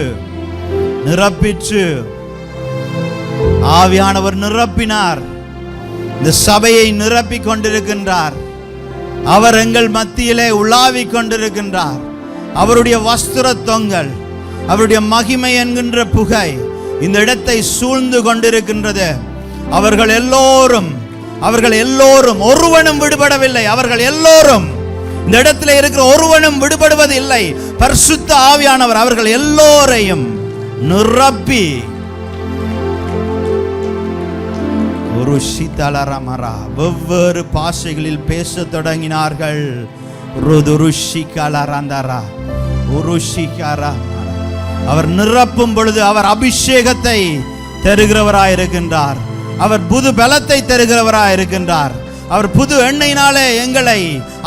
ஆவியானவர் நிரப்பினார். இந்த சபையை நிரப்பிக் கொண்டிருக்கின்றார். அவர் எங்கள் மத்தியிலே உலாவிக் கொண்டிருக்கின்றார். அவருடைய வஸ்திர தொங்கல், அவருடைய மகிமை என்கின்ற புகை இந்த இடத்தை சூழ்ந்து கொண்டிருக்கின்றது. அவர்கள் எல்லோரும் ஒருவனும் விடுபடவில்லை. அவர்கள் எல்லோரும், இந்த இடத்துல இருக்கிற ஒருவனும் விடுபடுவது இல்லை. பரிசுத்த ஆவியானவர் அவர்கள் எல்லோரையும் நிரப்பி ஒரு சீதலரமரா வெவ்வேறு பாஷைகளில் பேச தொடங்கினார்கள். அவர் நிரப்பும் பொழுது அவர் அபிஷேகத்தை தருகிறவராயிருக்கின்றார். அவர் புது பலத்தை தருகிறவராயிருக்கின்றார். அவர் புது எண்ணெயினாலே எங்களை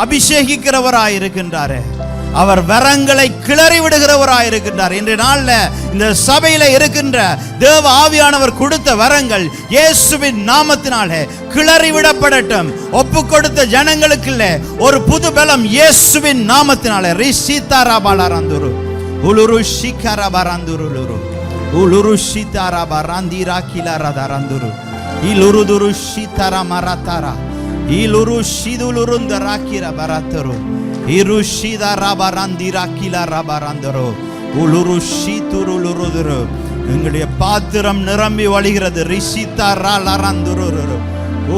அபிஷேகிக்கிறவராயிருக்கின்றார். அவர் வரங்களை கிளறி விடுகிறவராயிருக்கின்றார். இன்றைய நாள்ல இந்த சபையில இருக்கின்ற தேவ ஆவியானவர் கொடுத்த வரங்கள் இயேசுவின் நாமத்தினாலே கிளறி விடப்படட்டும். ஒப்பு கொடுத்த ஜனங்களுக்குள்ள ஒரு புது பலம் இயேசுவின் நாமத்தினாலே. ரிஷிதாராபாலரந்துரு உலுரு ஷிகரபரந்துருலுரு உலுரு ஷிதாராபரந்திரா கிலரதரந்துரு இலுருதுரு ஷிதரமரதரா இலுரு ஷிதுலுருந்தராக்கிர பரதரு இருஷிதா ரபரந்திரா கிலரபரந்தரு உலுரு ஷிதுருலுருதுரு. எங்களுடைய பாத்திரம் நிரம்பி வழிகிறது. ரிஷிதாரலரந்துரு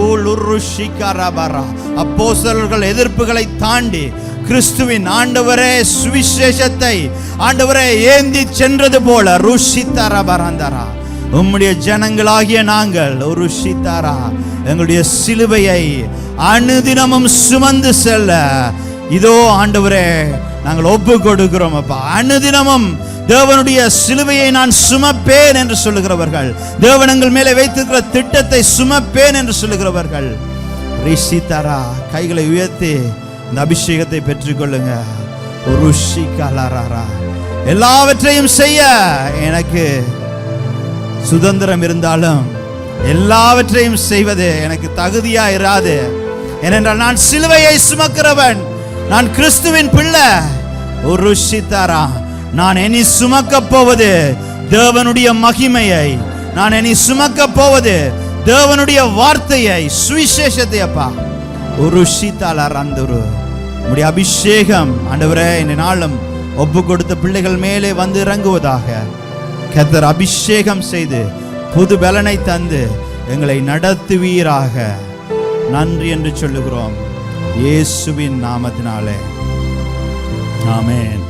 உலுரு ஷிகரபரா. அப்போஸ்தலர்கள் எதிர்ப்புகளை தாண்டி கிறிஸ்துவின் ஆண்டவரே சுவிசேஷத்தை ஆண்டவரே ஏந்தி சென்றது போல ருஷிதரபரந்தரா உம்முடைய ஜனங்களாகிய நாங்கள் ஒரு ருஷிதாரா எங்களுடைய சிலுவையை அனுதினமும் சுமந்து செல்ல இதோ ஆண்டவரே நாங்கள் ஒப்பு கொடுக்கிறோம் அப்பா. அனுதினமும் தேவனுடைய சிலுவையை நான் சுமப்பேன் என்று சொல்லுகிறவர்கள், தேவனங்கள் மேலே வைத்திருக்கிற திட்டத்தை சுமப்பேன் என்று சொல்லுகிறவர்கள் ரிஷிதாரா கைகளை உயர்த்தி இந்த அபிஷேகத்தை பெற்றுக்கொள்ளுங்க. எல்லாவற்றையும் செய்ய எனக்கு சுதந்திரம் இருந்தாலும் எல்லாவற்றையும் செய்வது எனக்கு தகுதியா இராது. ஏனென்றால் நான் சிலுவையை சுமக்கிறவன், நான் கிறிஸ்துவின் பிள்ளை. ஒரு ருஷிதாரா நான் இனி சுமக்க போவது தேவனுடைய மகிமையை, நான் இனி சுமக்க போவது தேவனுடைய வார்த்தையை, சுவிசேஷத்தை அப்பா. ஒரு ருஷிதாலரந்துரு உம்முடைய அபிஷேகம் ஆண்டவரே இந்த நாளும் ஒப்பு கொடுத்த பிள்ளைகள் மேலே வந்து இறங்குவதாக. கர்த்தர் அபிஷேகம் செய்து புது பலனை தந்து எங்களை நடத்துவீராக. நன்றி என்று சொல்லுகிறோம் இயேசுவின் நாமத்தினாலே. ஆமென்.